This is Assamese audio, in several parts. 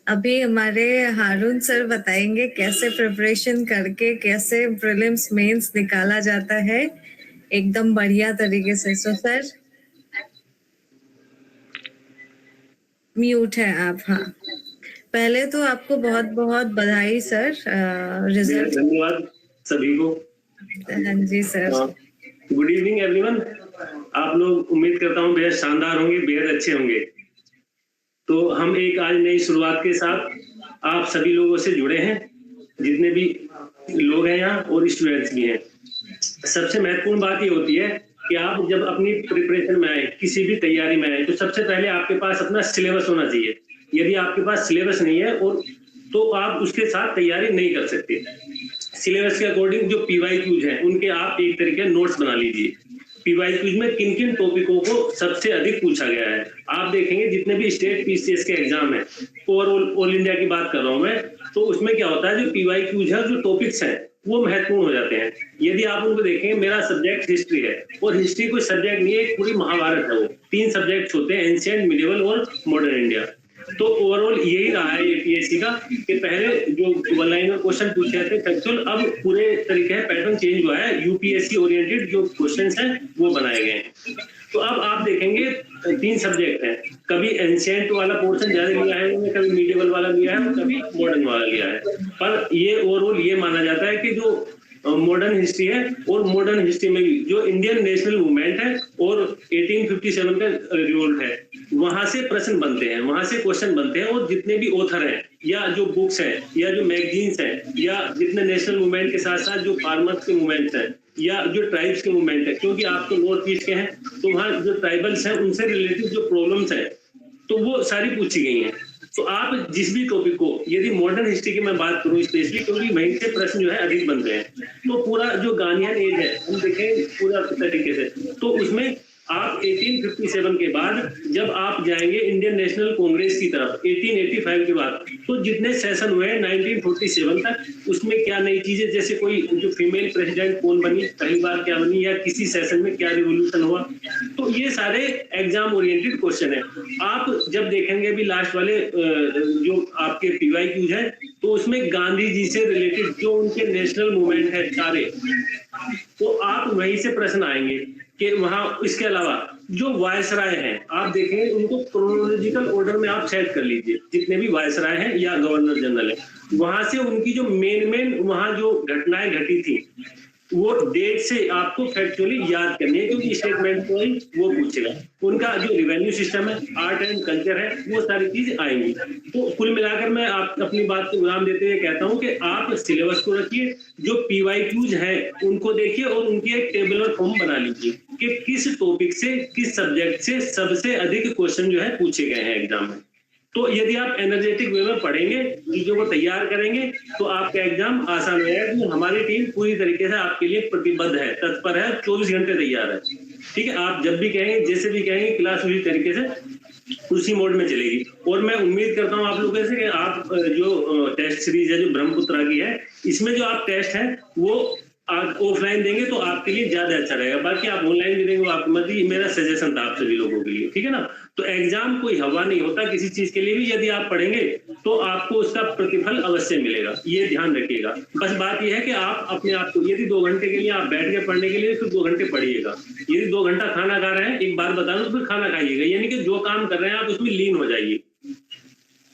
अभी हमारे हारून सर बताएंगे कैसे प्रिपरेशन करके कैसे प्रीलिम्स मेंस निकाला जाता है एकदम बढ़िया तरीके से। सो सर म्यूट है आप। हाँ, पहले तो आपको बहुत बहुत बधाई सर रिजल्ट। धन्यवाद सभी को। हाँ जी सर। Good evening everyone. आप लोग उम्मीद करता हूँ बेहद शानदार होंगे, बेहद अच्छे होंगे। तो हम एक आज नई शुरुआत के साथ आप सभी लोगों से जुड़े हैं, जितने भी लोग हैं यहाँ और स्टूडेंट्स भी हैं। सबसे महत्वपूर्ण बात ये होती है कि आप जब अपनी प्रिपरेशन में आए, किसी भी तैयारी में आए, तो सबसे पहले आपके पास अपना सिलेबस होना चाहिए। यदि आपके पास सिलेबस नहीं है और तो आप उसके साथ तैयारी नहीं कर सकते। सिलेबस के अकॉर्डिंग जो पीवाईक्यूज हैं उनके आप एक तरीके नोट्स बना लीजिए। पीवाईक्यूज में किन किन टॉपिकों को सबसे अधिक पूछा गया है। आप देखेंगे जितने भी स्टेट पीसीएस के एग्जाम है, ओवरऑल ऑल इंडिया की बात कर रहा हूं मैं, तो उसमें क्या होता है जो पीवाईक्यूज है, जो टॉपिक्स हैं वो महत्वपूर्ण हो जाते हैं। यदि आप उनको देखेंगे, मेरा सब्जेक्ट हिस्ट्री है और हिस्ट्री कोई सब्जेक्ट नहीं है, एक पूरी महाभारत है। वो 3 सब्जेक्ट्स होते हैं, एंशिएंट, मिडिवल और मॉडर्न इंडिया। तो ओवरऑल यही रहा है यूपीएससी का कि पहले जो वन लाइनर क्वेश्चन पूछे जाते थे फैक्चुअल, अब पूरे तरीके है पैटर्न चेंज हुआ है। यूपीएससी ओरिएंटेड जो क्वेश्चंस हैं वो बनाए गए हैं। तो अब आप देखेंगे 3 सब्जेक्ट हैं, कभी एंशिएंट वाला पोर्शन ज्यादा लिया है उन्होंने, कभी मीडिएवल वाला लिया है और कभी मॉडर्न वाला लिया है। पर ये ओवरऑल ये माना जाता है कि जो मॉडर्न हिस्ट्री है और मॉडर्न हिस्ट्री में भी जो इंडियन नेशनल मूवमेंट है और 1857 का रिवोल्ट है, वहां से प्रश्न बनते हैं, वहां से क्वेश्चन बनते हैं। और जितने भी ऑथर हैं या जो बुक्स हैं या जो मैगजीन्स हैं या जितने नेशनल मूवमेंट के साथ साथ जो फार्मर्स के मूवमेंट्स हैं या जो ट्राइब्स के मूवमेंट है, क्योंकि आप तो नॉर्थ ईस्ट के हैं तो वहाँ जो ट्राइबल्स हैं उनसे रिलेटेड जो प्रॉब्लम्स हैं तो वो सारी पूछी गई हैं। तो आप जिस भी टॉपिक को, यदि मॉडर्न हिस्ट्री की मैं बात करूं स्पेशली, क्योंकि वहीं से प्रश्न जो है अधिक बनते हैं, तो पूरा जो गांधीयन एज है हम देखें पूरा तरीके से, तो उसमें आप 1857 के बाद जब आप जाएंगे इंडियन नेशनल कांग्रेस की तरफ 1885 के बाद, तो जितने सेशन हुए 1947 तक, उसमें क्या नई चीजें, जैसे कोई जो फीमेल प्रेसिडेंट कौन बनी, पहली बार क्या बनी, या किसी सेशन में क्या रिवोल्यूशन हुआ, तो ये सारे एग्जाम ओरिएंटेड क्वेश्चन है। आप जब देखेंगे अभी लास्ट वाले जो आपके पीवाईक्यूज है, तो उसमें गांधी जी से रिलेटेड जो उनके नेशनल मूवमेंट है सारे, तो आप वहीं से प्रश्न आएंगे कि वहां। इसके अलावा जो वायसराय हैं आप देखेंगे उनको क्रोनोलॉजिकल ऑर्डर में आप सेट कर लीजिए, जितने भी वायसराय हैं या गवर्नर जनरल है, वहां से उनकी जो मेन वहां जो घटनाएं घटी थी वो डेट से आपको फैक्चुअली याद करनी है, क्योंकि स्टेटमेंट को ही वो पूछेगा। उनका जो रिवेन्यू सिस्टम है, आर्ट एंड कल्चर है, वो सारी चीज आएंगी। तो कुल मिलाकर मैं आप अपनी बात को विराम देते हुए कहता हूं कि आप सिलेबस को रखिए, जो पीवाईक्यूज है उनको देखिए और उनकी एक टेबुलर फॉर्म बना लीजिए कि किस टॉपिक से, किस सब्जेक्ट से सबसे अधिक क्वेश्चन जो है पूछे गए हैं एग्जाम में। तो यदि आप एनर्जेटिक वे में पढ़ेंगे, चीजों को तैयार करेंगे, तो आपका एग्जाम आसान रहेगा। हमारी टीम पूरी तरीके से आपके लिए प्रतिबद्ध है, तत्पर है, 24 घंटे तैयार है। ठीक है, आप जब भी कहेंगे, जैसे भी कहेंगे, क्लास उसी तरीके से उसी मोड में चलेगी। और मैं उम्मीद करता हूं आप लोगों से कि आप जो टेस्ट सीरीज है जो ब्रह्मपुत्रा की है, इसमें जो आप टेस्ट है वो ऑफलाइन देंगे तो आपके लिए ज्यादा अच्छा रहेगा। बाकी आप ऑनलाइन भी देंगे, आप मतलब मेरा सजेशन था आप सभी लोगों के लिए, ठीक है ना। तो एग्जाम कोई हवा नहीं होता किसी चीज के लिए भी, यदि आप पढ़ेंगे तो आपको उसका प्रतिफल अवश्य मिलेगा, ये ध्यान रखिएगा। बस बात यह है कि आप अपने आप को, यदि 2 घंटे के लिए आप बैठ के पढ़ने के लिए, फिर 2 घंटे पढ़िएगा। यदि 2 घंटा खाना खा रहे हैं, एक बार बता दो, फिर खाना खाइएगा, यानी कि जो काम कर रहे हैं आप उसमें लीन हो जाइए,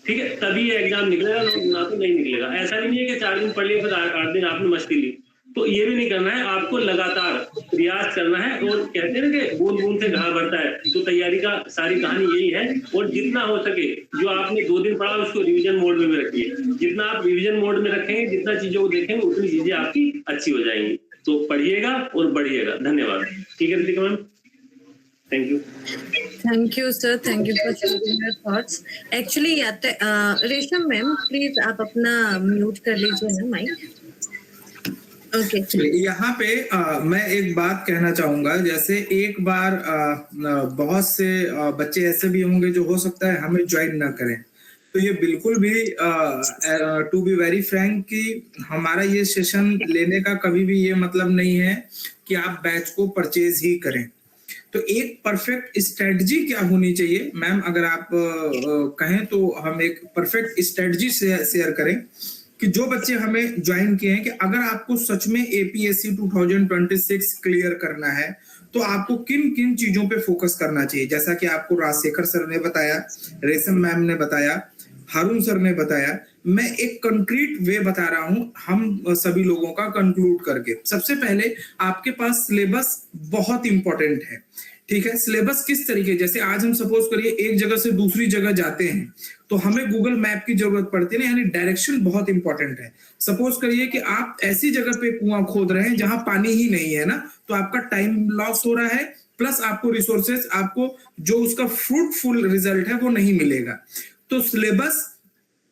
ठीक है, तभी ये एग्जाम निकलेगा, ना तो नहीं निकलेगा। ऐसा भी नहीं है कि 4 दिन पढ़ लिए फिर 8 दिन आपने मस्ती ली, तो ये भी नहीं करना है। आपको लगातार प्रयास करना है, और कहते हैं कि बूंद बूंद से घड़ा भरता है, तो तैयारी का सारी कहानी यही है। और जितना हो सके जो आपने 2 दिन पढ़ा उसको रिवीजन मोड में भी रखिए। जितना आप रिवीजन मोड में रखेंगे, जितना चीजों को देखेंगे, उतनी चीजें आपकी अच्छी हो जाएंगी। तो पढ़िएगा और बढ़िएगा। धन्यवाद। ठीक है Ritika ma'am, thank you. Thank you sir, thank you for sharing your thoughts. Actually रेशम मैम प्लीज आप अपना म्यूट कर लीजिए ना माइक। ओके, यहाँ पे मैं एक बात कहना चाहूंगा। जैसे एक बार बहुत से बच्चे ऐसे भी होंगे जो हो सकता है हमें ज्वाइन ना करें, तो ये बिल्कुल भी टू बी वेरी फ्रैंक कि हमारा ये सेशन लेने का कभी भी ये मतलब नहीं है कि आप बैच को परचेज ही करें। तो एक परफेक्ट स्ट्रेटजी क्या होनी चाहिए मैम, अगर आप कहें तो हम एक परफेक्ट स्ट्रेटजी शेयर करें कि जो बच्चे हमें ज्वाइन किए हैं कि अगर आपको सच में एपीएससी 2026 क्लियर करना है तो आपको किन किन चीजों पे फोकस करना चाहिए। जैसा कि आपको राजशेखर सर ने बताया, रेशम मैम ने बताया, हारून सर ने बताया, मैं एक कंक्रीट वे बता रहा हूं हम सभी लोगों का कंक्लूड करके। सबसे पहले आपके पास सिलेबस बहुत इंपॉर्टेंट है, ठीक है। सिलेबस किस तरीके, जैसे आज हम सपोज करिए एक जगह से दूसरी जगह जाते हैं तो हमें गूगल मैप की जरूरत पड़ती है ना, यानी डायरेक्शन बहुत इंपॉर्टेंट है। सपोज करिए कि आप ऐसी जगह पे कुआं खोद रहे हैं जहां पानी ही नहीं है ना, तो आपका टाइम लॉस हो रहा है, प्लस आपको रिसोर्सेस, आपको जो उसका फ्रूटफुल रिजल्ट है वो नहीं मिलेगा। तो सिलेबस,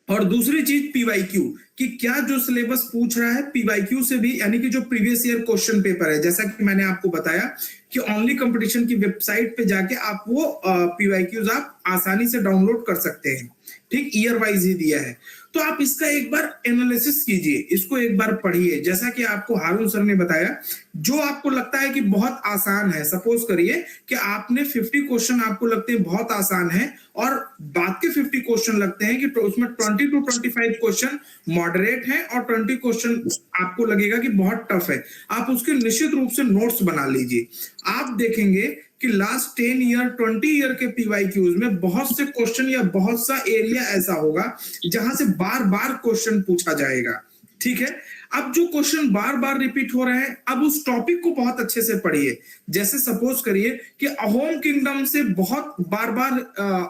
और दूसरी चीज पीवाईक्यू, कि क्या जो सिलेबस पूछ रहा है पीवाईक्यू से भी, यानी कि जो प्रीवियस ईयर क्वेश्चन पेपर है, जैसा कि मैंने आपको बताया कि ओनली कंपटीशन की वेबसाइट पे जाके आप वो पीवाईक्यूज आप आसानी से डाउनलोड कर सकते हैं, ठीक, ईयर वाइज ही दिया है। तो आप इसका एक बार एनालिसिस कीजिए, इसको एक बार पढ़िए। जैसा कि आपको हारून सर ने बताया, जो आपको लगता है कि बहुत आसान है, सपोज करिए कि आपने 50 क्वेश्चन आपको लगते हैं बहुत आसान है और बाद के 50 क्वेश्चन लगते हैं कि तो उसमें 20 to 25 क्वेश्चन मॉडरेट है और 20 क्वेश्चन आपको लगेगा कि बहुत टफ है, आप उसके निश्चित रूप से नोट्स बना लीजिए। आप देखेंगे कि लास्ट 10 ईयर 20 ईयर के पीवाईक्यूज में बहुत से क्वेश्चन या बहुत सा एरिया ऐसा होगा जहां से बार बार क्वेश्चन पूछा जाएगा, ठीक है। अब जो क्वेश्चन बार बार रिपीट हो रहे हैं, अब उस टॉपिक को बहुत अच्छे से पढ़िए। जैसे सपोज करिए कि अहोम किंगडम से बहुत बार बार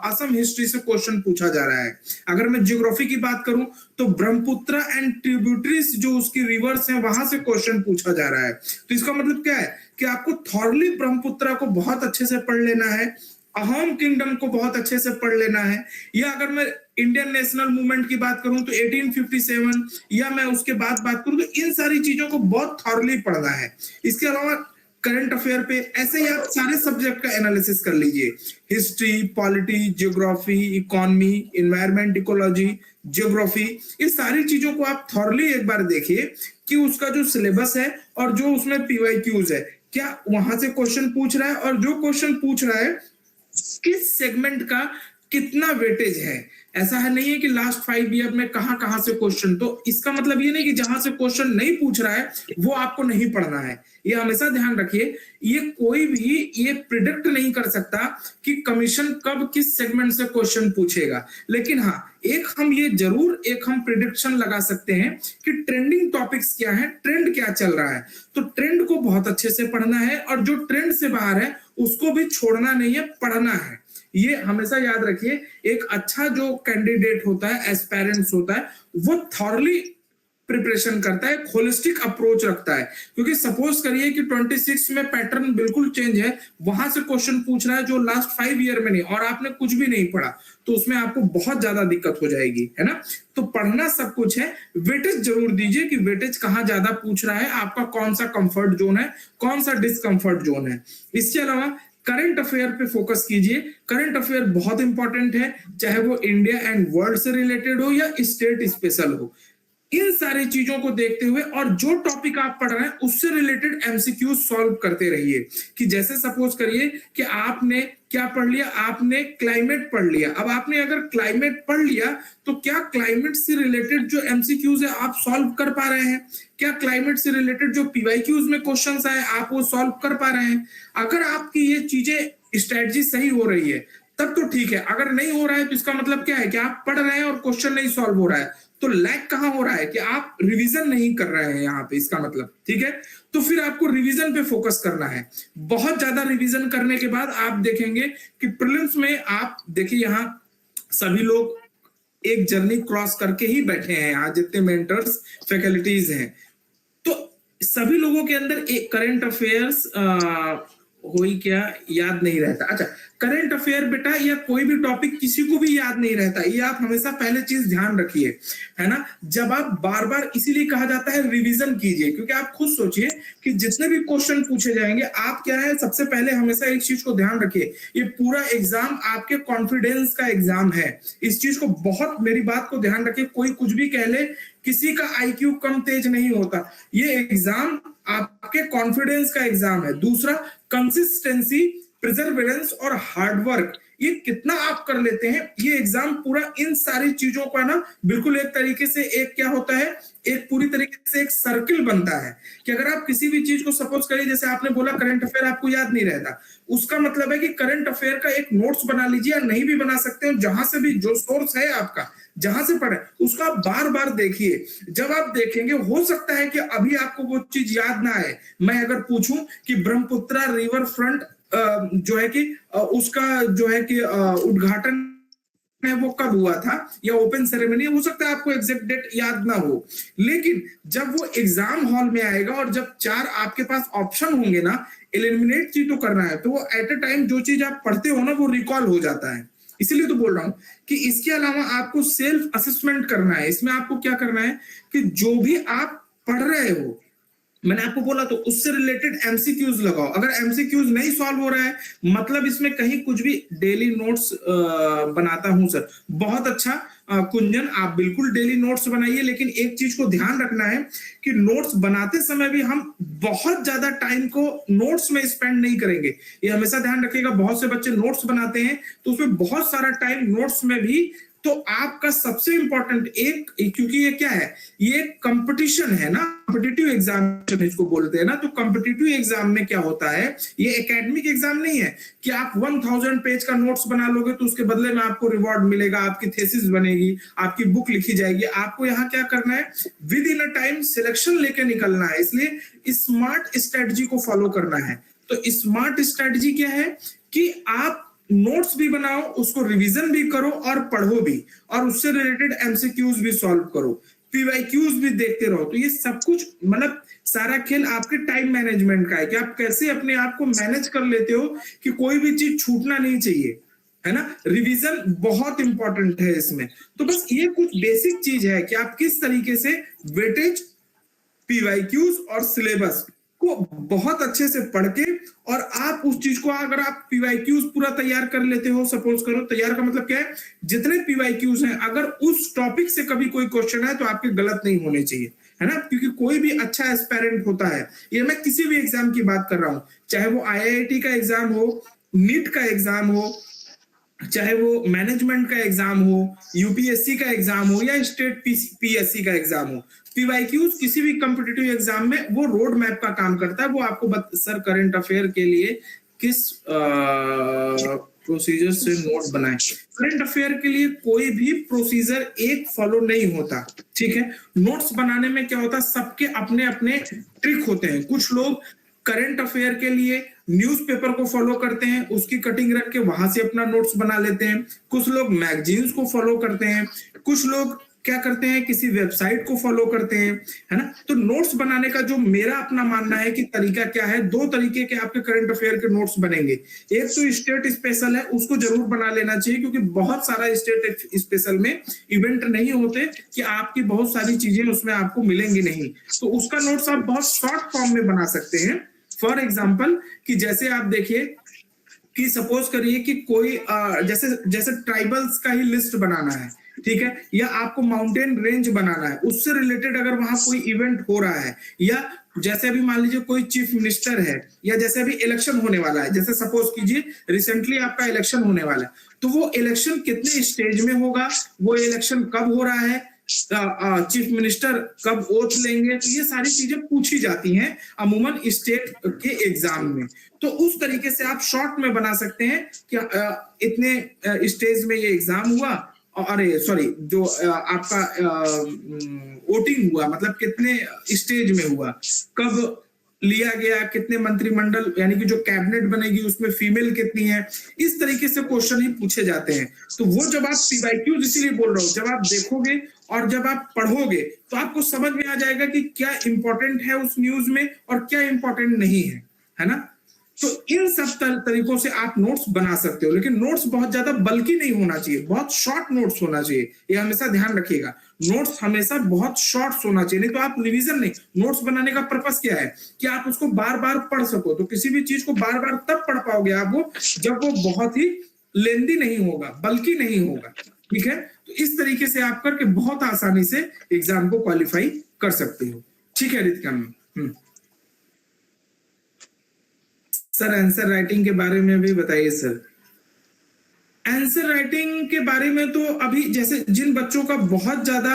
असम हिस्ट्री से क्वेश्चन पूछा जा रहा है। अगर मैं ज्योग्राफी की बात करूं तो ब्रह्मपुत्र एंड ट्रिब्यूटरीज जो उसकी रिवर्स हैं वहां से क्वेश्चन पूछा जा रहा है। तो इसका मतलब क्या है कि आपको थॉरली ब्रह्मपुत्र को बहुत अच्छे से पढ़ लेना है, अहोम किंगडम को बहुत अच्छे से पढ़ लेना है। या अगर मैं इंडियन नेशनल मूवमेंट की बात करूं तो 1857, या मैं उसके बाद बात करूं तो इन सारी चीजों को बहुत थॉरली पढ़ना है। इसके अलावा करंट अफेयर पे ऐसे ही आप सारे सब्जेक्ट का एनालिसिस कर लीजिए, history, polity, geography, economy, environment, ecology, geography, ये सारी चीजों को आप थॉरली एक बार देखिए कि उसका जो सिलेबस है और जो उसमें पीवाईक्यूज है, क्या वहां से क्वेश्चन पूछ रहा है, और जो क्वेश्चन पूछ रहा है किस सेगमेंट का कितना वेटेज है। ऐसा है नहीं है कि लास्ट 5 ईयर में कहां से क्वेश्चन, तो इसका मतलब ये नहीं कि जहां से क्वेश्चन नहीं पूछ रहा है वो आपको नहीं पढ़ना है। ये हमेशा ध्यान रखिए, ये कोई भी ये प्रिडिक्ट नहीं कर सकता कि कमीशन कब किस सेगमेंट से क्वेश्चन पूछेगा, लेकिन हाँ एक हम ये जरूर एक हम प्रिडिक्शन लगा सकते हैं कि ट्रेंडिंग टॉपिक्स क्या है, ट्रेंड क्या चल रहा है। तो ट्रेंड को बहुत अच्छे से पढ़ना है और जो ट्रेंड से बाहर है उसको भी छोड़ना नहीं है, पढ़ना है। ये हमेशा याद रखिए, एक अच्छा जो कैंडिडेट होता है, एस्पायरेंट्स होता है, वो थॉरली प्रिपरेशन करता है, होलिस्टिक अप्रोच रखता है। क्योंकि सपोज करिए कि 26 में पैटर्न बिल्कुल चेंज है, वहां से क्वेश्चन पूछ रहा है जो लास्ट 5 ईयर में नहीं, और आपने कुछ भी नहीं पढ़ा, तो उसमें आपको बहुत ज्यादा दिक्कत हो जाएगी, है ना। तो पढ़ना सब कुछ है, वेटेज जरूर दीजिए कि वेटेज कहाँ ज्यादा पूछ रहा है, आपका कौन सा कंफर्ट जोन है, कौन सा डिसकंफर्ट जोन है। इसके अलावा करंट अफेयर पे फोकस कीजिए। करंट अफेयर बहुत इंपॉर्टेंट है, चाहे वो India and world say related हो या स्टेट स्पेशल हो। इन सारी चीजों को देखते हुए और जो टॉपिक आप पढ़ रहे हैं उससे रिलेटेड एमसीक्यू सॉल्व करते रहिए। कि जैसे सपोज करिए कि आपने क्या पढ़ लिया, आपने क्लाइमेट पढ़ लिया। अब आपने अगर क्लाइमेट पढ़ लिया तो क्या क्लाइमेट से रिलेटेड जो एमसीक्यूज है आप सॉल्व कर पा रहे हैं? क्या क्लाइमेट से रिलेटेड जो पीवाईक्यूज में क्वेश्चंस आए आप वो सॉल्व कर पा रहे हैं? अगर आपकी ये चीजें स्ट्रेटजी सही हो रही है तब तो ठीक है, अगर नहीं हो रहा है तो इसका मतलब क्या है कि आप पढ़ रहे हैं और क्वेश्चन नहीं सॉल्व हो रहा है। तो लैग कहां हो रहा है कि आप रिवीजन नहीं कर रहे हैं यहाँ पे, इसका मतलब, ठीक है। तो फिर आपको रिवीजन पे फोकस करना है। बहुत ज्यादा रिवीजन करने के बाद आप देखेंगे कि प्रीलिम्स में आप देखिए यहाँ सभी लोग एक जर्नी क्रॉस करके ही बैठे हैं, यहाँ जितने मेंटर्स फैकल्टीज हैं, तो सभी लोगों के अंदर एक करंट अफेयर्स कोई क्या याद नहीं रहता। अच्छा, करंट अफेयर बेटा या कोई भी टॉपिक किसी को भी याद नहीं रहता, ये आप हमेशा पहले चीज ध्यान रखिए, है ना। जब आप बार बार, इसीलिए कहा जाता है रिवीजन कीजिए, क्योंकि आप खुद सोचिए कि जितने भी क्वेश्चन पूछे जाएंगे आप क्या है, सबसे पहले हमेशा एक चीज को ध्यान रखिए, ये पूरा एग्जाम आपके कॉन्फिडेंस का एग्जाम है। इस चीज को बहुत, मेरी बात को ध्यान रखिए, कोई कुछ भी कह ले, किसी का आईक्यू कम तेज नहीं होता। ये एग्जाम आपके कॉन्फिडेंस का एग्जाम है। दूसरा, कंसिस्टेंसी प्रिजर्वेरेंस और हार्डवर्क, ये कितना आप कर लेते हैं, ये एग्जाम पूरा इन सारी चीजों का ना बिल्कुल एक तरीके से एक क्या होता है, एक पूरी तरीके से एक सर्किल बनता है कि अगर आप किसी भी चीज को सपोज करिए, जैसे आपने बोला करंट अफेयर आपको याद नहीं रहता, उसका मतलब है कि करंट अफेयर का एक नोट्स बना लीजिए, या नहीं भी बना सकते हो, जहां से भी जो सोर्स है आपका जहां से पढ़े उसको आप बार बार देखिए। जब आप देखेंगे हो सकता है कि अभी आपको वो चीज याद ना आए। मैं अगर पूछूं कि ब्रह्मपुत्रा रिवर फ्रंट जो है कि उसका जो है कि उद्घाटन है वो कब हुआ था या ओपन सेरेमनी, हो सकता है आपको एग्जैक्ट डेट याद ना हो, लेकिन जब वो एग्जाम हॉल में आएगा और जब 4 आपके पास ऑप्शन होंगे ना, एलिमिनेट चीज तो करना है, तो वो एट अ टाइम जो चीज आप पढ़ते हो ना वो रिकॉल हो जाता है। इसीलिए तो बोल रहा हूं कि इसके अलावा आपको सेल्फ असेसमेंट करना है। इसमें आपको क्या करना है कि जो भी आप पढ़ रहे हो, मैंने आपको बोला तो उससे रिलेटेड एमसीक्यूज लगाओ। अगर एमसीक्यूज नहीं सॉल्व हो रहा है, मतलब इसमें कहीं कुछ भी, डेली नोट्स बनाता हूं सर, बहुत अच्छा कुंजन, आप बिल्कुल डेली नोट्स बनाइए, लेकिन एक चीज को ध्यान रखना है कि नोट्स बनाते समय भी हम बहुत ज्यादा टाइम को नोट्स में स्पेंड नहीं करेंगे। ये हमेशा ध्यान रखिएगा, बहुत से बच्चे नोट्स बनाते हैं तो उसमें बहुत सारा टाइम नोट्स में भी, तो आपका सबसे इंपॉर्टेंट एक, क्योंकि ये क्या है, ये कंपटीशन है ना, कॉम्पिटिटिव एग्जाम इसको बोलते हैं ना, तो कॉम्पिटिटिव एग्जाम में क्या होता है, ये एकेडमिक एग्जाम नहीं है कि आप 1000 पेज का नोट्स बना लोगे तो उसके बदले में आपको रिवॉर्ड मिलेगा, आपकी थेसिस बनेगी, आपकी बुक लिखी जाएगी। आपको यहाँ क्या करना है, with in a time selection लेके निकलना है, इसलिए स्मार्ट स्ट्रेटजी को फॉलो करना है। तो स्मार्ट स्ट्रेटजी क्या है कि आप नोट्स भी बनाओ, उसको रिवीजन भी करो और पढ़ो भी, और उससे रिलेटेड एमसीक्यूज भी सॉल्व करो, पीवाईक्यूज भी देखते रहो। तो ये सब कुछ मतलब सारा खेल आपके टाइम मैनेजमेंट का है कि आप कैसे अपने आप को मैनेज कर लेते हो कि कोई भी चीज छूटना नहीं चाहिए, है ना। रिवीजन बहुत इंपॉर्टेंट है इसमें। तो बस ये कुछ बेसिक चीज है कि आप किस तरीके से वेटेज, पीवाईक्यूज और सिलेबस को बहुत अच्छे से पढ़ के, और आप उस चीज को, अगर आप पीवाईक्यूज पूरा तैयार कर लेते हो, सपोज करो, तैयार का मतलब क्या है, जितने पीवाईक्यूज हैं अगर उस टॉपिक से कभी कोई क्वेश्चन है तो आपके गलत नहीं होने चाहिए, है ना। क्योंकि कोई भी अच्छा एस्पायरेंट होता है, ये मैं किसी भी एग्जाम की बात कर रहा हूं, चाहे वो आईआईटी का एग्जाम हो, नीट का एग्जाम हो, चाहे वो मैनेजमेंट का एग्जाम हो, यूपीएससी का एग्जाम हो, या स्टेट पीएससी का एग्जाम हो, पीवाईक्यूज किसी भी कॉम्पिटिटिव एग्जाम में वो रोड मैप का काम करता है। वो आपको सर करंट अफेयर के लिए किस प्रोसीजर से नोट बनाए, करंट अफेयर के लिए कोई भी प्रोसीजर एक फॉलो नहीं होता, ठीक है। नोट्स बनाने में क्या होता है, सबके अपने अपने ट्रिक होते हैं। कुछ लोग करंट अफेयर के लिए न्यूज़पेपर को फॉलो करते हैं, उसकी कटिंग रख के वहां से अपना नोट्स बना लेते हैं। कुछ लोग मैगजीन्स को फॉलो करते हैं, कुछ लोग क्या करते हैं, किसी वेबसाइट को फॉलो करते हैं, है ना। तो नोट्स बनाने का जो मेरा अपना मानना है कि तरीका क्या है, 2 तरीके के आपके करंट अफेयर के नोट्स बनेंगे। एक तो स्टेट स्पेशल है, उसको जरूर बना लेना चाहिए, क्योंकि बहुत सारा स्टेट स्पेशल में इवेंट नहीं होते कि आपकी बहुत सारी चीजें उसमें आपको मिलेंगी नहीं, तो उसका नोट्स आप बहुत शॉर्ट फॉर्म में बना सकते हैं। फॉर एग्जाम्पल कि जैसे आप देखिए कि सपोज करिए कि कोई जैसे जैसे ट्राइबल्स का ही लिस्ट बनाना है, ठीक है, या आपको माउंटेन रेंज बनाना है, उससे रिलेटेड अगर वहां कोई इवेंट हो रहा है, या जैसे अभी मान लीजिए कोई चीफ मिनिस्टर है, या जैसे अभी इलेक्शन होने वाला है, जैसे सपोज कीजिए रिसेंटली आपका इलेक्शन होने वाला है, तो वो इलेक्शन कितने स्टेज में होगा, वो इलेक्शन कब हो रहा है, चीफ मिनिस्टर कब ओथ लेंगे, तो ये सारी चीजें पूछी जाती हैं अमूमन स्टेट के एग्जाम में। तो उस तरीके से आप शॉर्ट में बना सकते हैं कि इतने स्टेज में ये एग्जाम हुआ, अरे सॉरी, जो आपका वोटिंग हुआ, मतलब कितने स्टेज में हुआ, कब लिया गया, कितने मंत्रिमंडल यानी कि जो कैबिनेट बनेगी उसमें फीमेल कितनी है, इस तरीके से क्वेश्चन ही पूछे जाते हैं। तो वो जब आप पीवाईक्यूज, इसीलिए बोल रहा हूं, जब आप देखोगे और जब आप पढ़ोगे तो आपको समझ में आ जाएगा कि क्या इंपॉर्टेंट है उस न्यूज में और क्या इंपॉर्टेंट नहीं है ना। तो इन सब तरीकों से आप नोट्स बना सकते हो, लेकिन नोट्स बहुत ज्यादा बल्कि नहीं होना चाहिए, बहुत शॉर्ट नोट्स होना चाहिए, ये हमेशा ध्यान रखिएगा। नोट्स हमेशा बहुत शॉर्ट होना चाहिए, नहीं तो आप रिवीजन नहीं। नोट्स बनाने का पर्पस क्या है कि आप उसको बार बार पढ़ सको, तो किसी भी चीज को बार बार तब पढ़ पाओगे आप वो जब वो बहुत ही लेंदी नहीं होगा, बल्कि नहीं होगा, ठीक है। तो इस तरीके से आप करके बहुत आसानी से एग्जाम को क्वालिफाई कर सकते हो, ठीक है Ritika ma'am. Sir answer writing के बारे में भी बताइए सर। आंसर राइटिंग के बारे में तो अभी जैसे जिन बच्चों का बहुत ज्यादा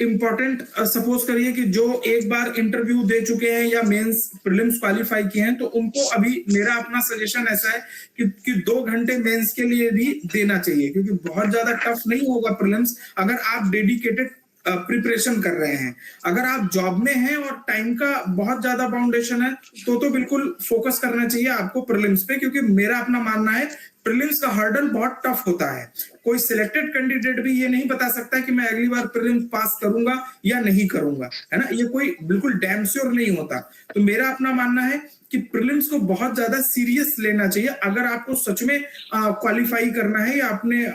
इंपॉर्टेंट, सपोज करिए कि जो एक बार इंटरव्यू दे चुके हैं या मेंस प्रीलिम्स क्वालिफाई किए हैं, तो उनको अभी मेरा अपना सजेशन ऐसा है कि 2 घंटे मेंस के लिए भी देना चाहिए, क्योंकि बहुत ज्यादा टफ नहीं होगा प्रीलिम्स अगर आप डेडिकेटेड प्रिपरेशन कर रहे हैं। अगर आप जॉब में हैं और टाइम का बहुत ज्यादा बाउंडेशन है तो बिल्कुल फोकस करना चाहिए आपको प्रीलिम्स पे, क्योंकि मेरा अपना मानना है प्रीलिम्स का हर्डल बहुत टफ होता है। कोई सिलेक्टेड कैंडिडेट भी ये नहीं बता सकता कि मैं अगली बार प्रीलिम्स पास करूंगा या नहीं करूंगा, है ना, ये कोई बिल्कुल डैम श्योर नहीं होता। तो मेरा अपना मानना है कि प्रीलिम्स को बहुत ज्यादा सीरियस लेना चाहिए अगर आपको सच में क्वालिफाई करना है या अपने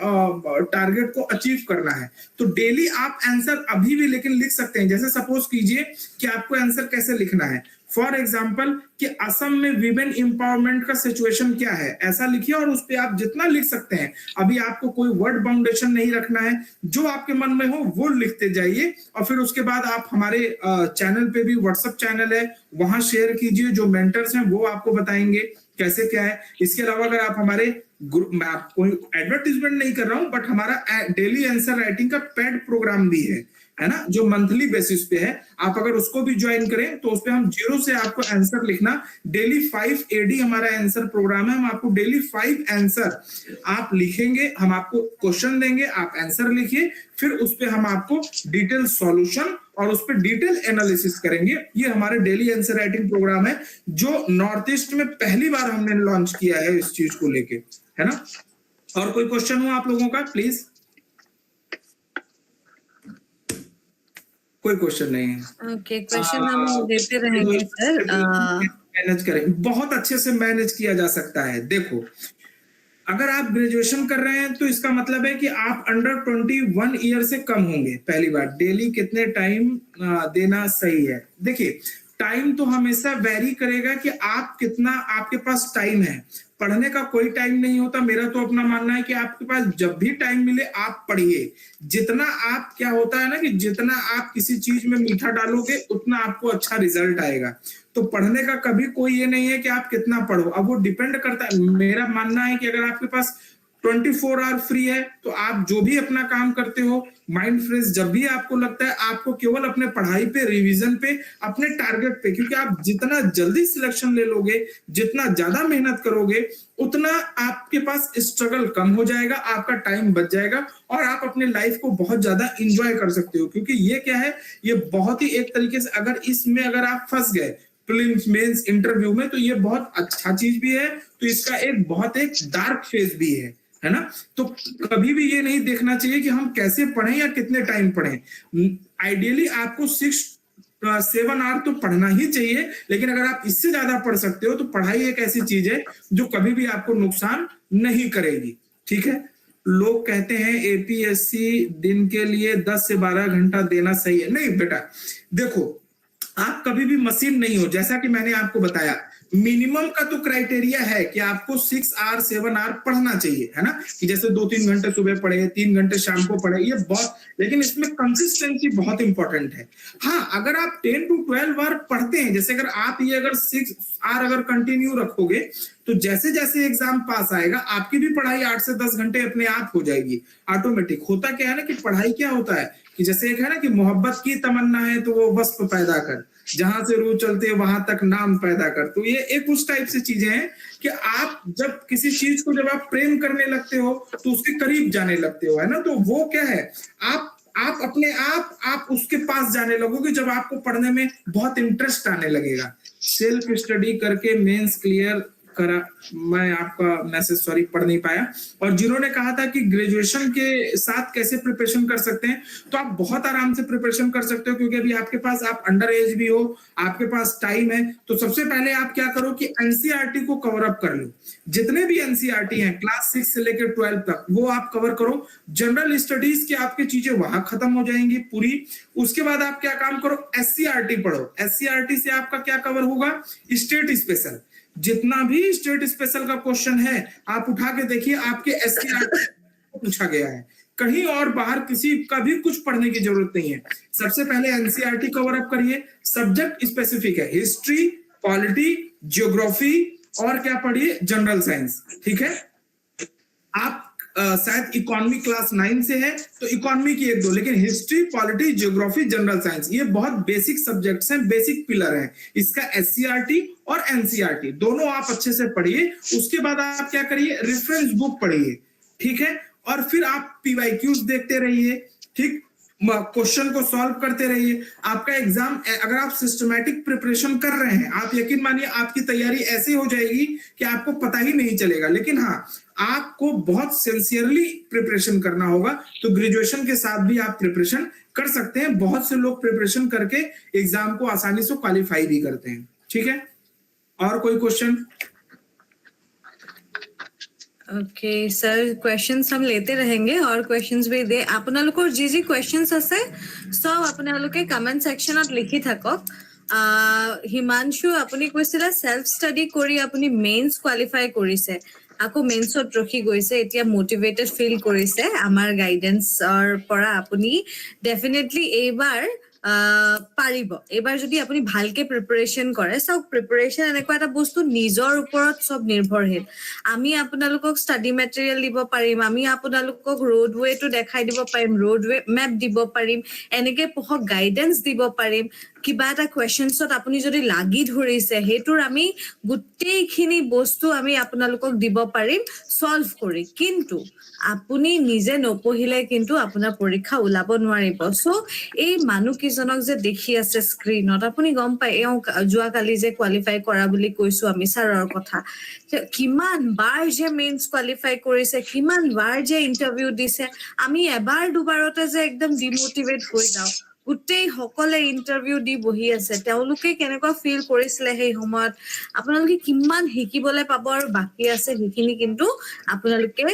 टारगेट को अचीव करना है। तो डेली आप आंसर अभी भी लेकिन लिख सकते हैं। जैसे सपोज कीजिए कि आपको आंसर कैसे लिखना है, फॉर एग्जाम्पल कि असम में वीमेन एम्पावरमेंट का सिचुएशन क्या है, ऐसा लिखिए और उस पर आप जितना लिख सकते हैं। अभी आपको कोई वर्ड बाउंडेशन नहीं रखना है, जो आपके मन में हो वो लिखते जाइए और फिर उसके बाद आप हमारे चैनल पे भी, व्हाट्सएप चैनल है, वहां शेयर कीजिए। जो मेंटर्स हैं वो आपको बताएंगे कैसे क्या है। इसके अलावा अगर आप हमारे ग्रुप में, आप कोई एडवर्टीजमेंट नहीं कर रहा हूं, बट हमारा डेली आंसर राइटिंग का पेड प्रोग्राम भी है ना, जो मंथली बेसिस पे है। आप अगर उसको भी ज्वाइन करें तो उस पे हम 0 से आपको आंसर लिखना, डेली 5 AD हमारा आंसर प्रोग्राम है। हम आपको डेली 5 आंसर आप लिखेंगे, हम आपको क्वेश्चन देंगे, आप आंसर लिखिए, फिर उस पे हम आपको डिटेल सॉल्यूशन और उस पे डिटेल एनालिसिस करेंगे। ये हमारे डेली आंसर राइटिंग प्रोग्राम है जो नॉर्थ ईस्ट में पहली बार हमने लॉन्च किया है इस चीज को लेके, है ना। और कोई क्वेश्चन हो आप लोगों का प्लीज? कोई क्वेश्चन नहीं है। ओके, क्वेश्चन हम देते रहेंगे सर। मैनेज करें, बहुत अच्छे से मैनेज किया जा सकता है। देखो, अगर आप ग्रेजुएशन कर रहे हैं तो इसका मतलब है कि आप अंडर 21 ईयर से कम होंगे। पहली बात, डेली कितने टाइम देना सही है। देखिए, टाइम तो हमेशा वेरी करेगा कि आप कितना, आपके पास टाइम है। पढ़ने का कोई टाइम नहीं होता। मेरा तो अपना मानना है कि आपके पास जब भी टाइम मिले आप पढ़िए। जितना आप, क्या होता है ना कि जितना आप किसी चीज में मीठा डालोगे उतना आपको अच्छा रिजल्ट आएगा। तो पढ़ने का कभी कोई ये नहीं है कि आप कितना पढ़ो। अब वो डिपेंड करता है। मेरा मानना है कि अगर आपके पास 24 आवर फ्री है तो आप जो भी अपना काम करते हो, माइंड फ्रेश जब भी आपको लगता है, आपको केवल अपने पढ़ाई पे, रिवीजन पे, अपने टारगेट पे, क्योंकि आप जितना जल्दी सिलेक्शन ले लोगे, जितना ज्यादा मेहनत करोगे, उतना आपके पास स्ट्रगल कम हो जाएगा, आपका टाइम बच जाएगा और आप अपने लाइफ को बहुत ज्यादा इंजॉय कर सकते हो। क्योंकि ये क्या है, ये बहुत ही एक तरीके से, अगर इसमें अगर आप फंस गए प्रीलिम्स, मेंस, इंटरव्यू में, तो ये बहुत अच्छा चीज भी है, तो इसका एक बहुत एक डार्क फेज भी है ना। तो कभी भी ये नहीं देखना चाहिए कि हम कैसे पढ़ें या कितने टाइम पढ़ें। आइडियली आपको 6-7 आवर तो पढ़ना ही चाहिए, लेकिन अगर आप इससे ज्यादा पढ़ सकते हो तो पढ़ाई एक ऐसी चीज है जो कभी भी आपको नुकसान नहीं करेगी। ठीक है, लोग कहते हैं APSC दिन के लिए 10 से 12 घंटा देना सही है। नहीं बेटा, देखो, आप कभी भी मशीन नहीं हो। जैसा कि मैंने आपको बताया, मिनिमम का तो क्राइटेरिया है कि आपको 6 आवर 7 आवर पढ़ना चाहिए, है ना, कि जैसे 2-3 घंटे सुबह पढ़े, 3 घंटे शाम को पढ़े, ये बहुत, लेकिन इसमें कंसिस्टेंसी बहुत इंपॉर्टेंट है। हाँ, अगर आप 10 to 12 आवर पढ़ते हैं, जैसे अगर आप ये अगर 6 आवर अगर कंटिन्यू रखोगे, तो जैसे जैसे एग्जाम पास आएगा आपकी भी पढ़ाई 8 से 10 घंटे अपने आप हो जाएगी, ऑटोमेटिक। होता क्या है ना कि पढ़ाई क्या होता है कि जैसे एक है ना कि मोहब्बत की तमन्ना है तो वो वस्फ पैदा कर, जहां से रूह चलते वहां तक नाम पैदा कर। तो ये एक उस टाइप से चीजें हैं कि आप जब किसी चीज को जब आप प्रेम करने लगते हो तो उसके करीब जाने लगते हो, है ना। तो वो क्या है, आप अपने आप उसके पास जाने लगोगे जब आपको पढ़ने में बहुत इंटरेस्ट आने लगेगा। सेल्फ स्टडी करके मेंस क्लियर करा, मैं आपका मैसेज सॉरी पढ़ नहीं पाया। और जिन्होंने कहा था कि ग्रेजुएशन के साथ कैसे प्रिपरेशन कर सकते हैं, तो आप बहुत आराम से प्रिपरेशन कर सकते हो, क्योंकि अभी आपके पास, आप अंडर एज भी हो, आपके पास टाइम है। तो सबसे पहले आप क्या करो कि NCERT को कवर अप कर लो। जितने भी NCERT हैं क्लास 6 से लेकर 12 तक, वो आप कवर करो। जनरल स्टडीज की आपकी चीजें वहां खत्म हो जाएंगी पूरी। उसके बाद आप क्या काम करो, SCERT पढ़ो। SCERT से आपका क्या कवर होगा, स्टेट स्पेशल। जितना भी स्टेट स्पेशल का क्वेश्चन है आप उठा के देखिए, आपके SCERT पूछा गया है। कहीं और बाहर किसी का भी कुछ पढ़ने की जरूरत नहीं है। सबसे पहले NCERT कवर अप करिए। सब्जेक्ट स्पेसिफिक है, हिस्ट्री, पॉलिटी, ज्योग्राफी, और क्या पढ़िए, जनरल साइंस, ठीक है। आप शायद इकोनॉमी क्लास 9 से है तो इकोनॉमी की 1-2, लेकिन history, polity, geography, general science ये बहुत बेसिक सब्जेक्ट्स हैं, बेसिक पिलर हैं। इसका एससीईआरटी और एनसीईआरटी दोनों आप अच्छे से पढ़िए। उसके बाद आप क्या करिए, रेफरेंस बुक पढ़िए, ठीक है। और फिर आप पीवाईक्यूज देखते रहिए, ठीक, क्वेश्चन को सॉल्व करते रहिए। आपका एग्जाम, अगर आप सिस्टमैटिक प्रिपरेशन कर रहे हैं, आप यकीन मानिए आपकी तैयारी ऐसी हो जाएगी कि आपको पता ही नहीं चलेगा। लेकिन हाँ, आपको बहुत सिंसियरली प्रिपरेशन करना होगा। तो ग्रेजुएशन के साथ भी आप प्रिपरेशन कर सकते हैं। बहुत से लोग प्रिपरेशन करके एग्जाम को आसानी से क्वालिफाई भी करते हैं, ठीक है। और कोई क्वेश्चन? ओके सर, क्वेश्चंस हम लेते रहेंगे और क्वेश्चंस भी दे আপোনালোকৰ যি क्वेश्चंस আছে সব আপোনালোকে কমেন্ট সেকশনত লিখি থাকক। হিমাংশু আপুনি কৈছিল সেলফ ষ্টাডি কৰি আপুনি মেইনছ কোৱালিফাই কৰিছে, আকৌ মেইনছত ৰখি গৈছে, এতিয়া মোটিভেটেড ফিল কৰিছে আমাৰ গাইডেন্সৰ পৰা। আপুনি ডেফিনেটলি এইবাৰ পাৰিব। এইবাৰ যদি আপুনি ভালকে প্ৰিপাৰেচন কৰে, চাওক প্ৰিপাৰেচন এনেকুৱা এটা বস্তু নিজৰ ওপৰত সব নিৰ্ভৰশীল। আমি আপোনালোকক ষ্টাডি মেটেৰিয়েল দিব পাৰিম, আমি আপোনালোকক ৰোডৱেটো দেখাই দিব পাৰিম, ৰোডৱে মেপ দিব পাৰিম, এনেকে পঢ়ক গাইডেন্স দিব পাৰিম। কিবা এটা কুৱেশ্যনছত আপুনি যদি লাগি ধৰিছে, সেইটোৰ আমি গোটেইখিনি বস্তু আমি আপোনালোকক দিব পাৰিম সলভ কৰি। কিন্তু আপুনি নিজে নপঢ়িলে কিন্তু আপোনাৰ পৰীক্ষা ওলাব নোৱাৰিব। সো এই মানুহকেইজনক যে দেখি আছে স্ক্ৰীনত, আপুনি গম পায় এওঁ যোৱাকালি যে কোৱালিফাই কৰা বুলি কৈছো আমি ছাৰৰ কথা, কিমান বাৰ যে মেইনছ কোৱালিফাই কৰিছে, কিমান বাৰ যে ইণ্টাৰভিউ দিছে। আমি এবাৰ দুবাৰতে যে একদম ডিমোটিভেট হৈ যাওঁ। গোটেই সকলে ইণ্টাৰভিউ দি বহি আছে, তেওঁলোকে কেনেকুৱা ফিল কৰিছিলে সেই সময়ত, আপোনালোকে কিমান শিকিবলৈ পাব আৰু বাকী আছে সেইখিনি কিন্তু আপোনালোকে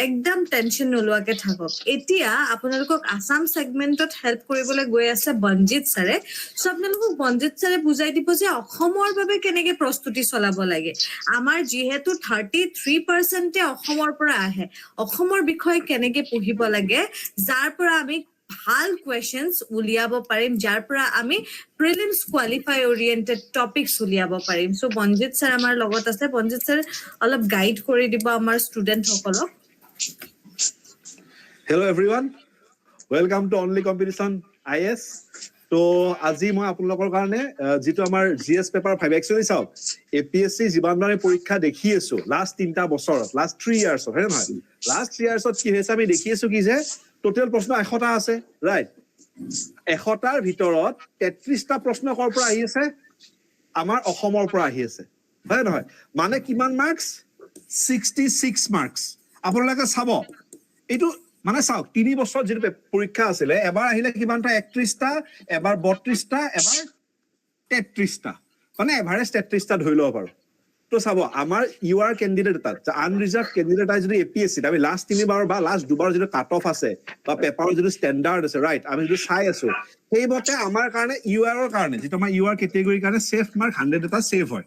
একদম টেনচন নলোৱাকে থাকক। এতিয়া আপোনালোকক আসাম সেগমেন্টত হেল্প কৰিবলৈ গৈ আছে বঞ্জিত ছাৰে। সো আপোনালোকক বঞ্জিত ছাৰে বুজাই দিব যে অসমৰ বাবে কেনেকে প্ৰস্তুতি চলাব লাগে। আমাৰ যিহেতু 33% অসমৰ পৰা আহে, অসমৰ বিষয়ে কেনেকে পঢ়িব লাগে, যাৰ পৰা আমি ভাল কুৱেশ্যনছ উলিয়াব পাৰিম, যাৰ পৰা আমি প্ৰিলিমছ কোৱালিফাই অৰিয়েণ্টেড টপিকছ উলিয়াব পাৰিম। সো বঞ্জিত ছাৰ আমাৰ লগত আছে। বঞ্জিত ছাৰ অলপ গাইড কৰি দিব আমাৰ ষ্টুডেণ্টসকলক। Hello everyone, welcome to Only Competition IS. তো আজি মই আপোনালোকৰ কাৰণে যেটো আমাৰ জিএস পেপাৰ 5 একচুয়ালি চাওক, এপিএসসি জীৱানবাৰে পৰীক্ষা দেখি আছো লাষ্ট 3টা বছৰত, লাষ্ট 3 ইয়াৰ্ছত, হয় নহয়? লাষ্ট 3 ইয়াৰ্ছত কি হৈছে আমি দেখি আছো কি যে টোটেল প্ৰশ্ন 100টা আছে, ৰাইট? 100টাৰ ভিতৰত 33টা প্ৰশ্ন কৰ পৰা আহি আছে, আমাৰ অসমৰ পৰা আহি আছে, হয় নহয়? মানে কিমান মাৰ্কস? 66 মাৰ্কস। আপোনালোকে চাব এইটো মানে চাওক 3 বছৰ যেটো পৰীক্ষা আছিল, এবাৰ আহিলে কিমানটা? 31টা, এবাৰ 32টা, এবাৰ 33টা, মানে এভাৰেজ 33টা ধৰি লব পাৰো। তো চাব আমাৰ ইউআৰ ক্যান্ডিডেট এটা আনৰিজাৰ্ভ ক্যান্ডিডেট যদি এপিএসসি আমি লাষ্ট 3 বাৰ বা লাষ্ট 2 বাৰ যেটো কাট অফ আছে বা পেপাৰৰ যেটো ষ্টেণ্ডাৰ্ড আছে, ৰাইট, আমি যেটো চাই আছো, সেইমতে আমাৰ কাৰণে ইউআৰৰ কাৰণে যেটো আমাৰ ইউআৰ কেটেগৰীৰ কাৰণে সেফ মাৰ্ক 100 এটা সেফ হয়।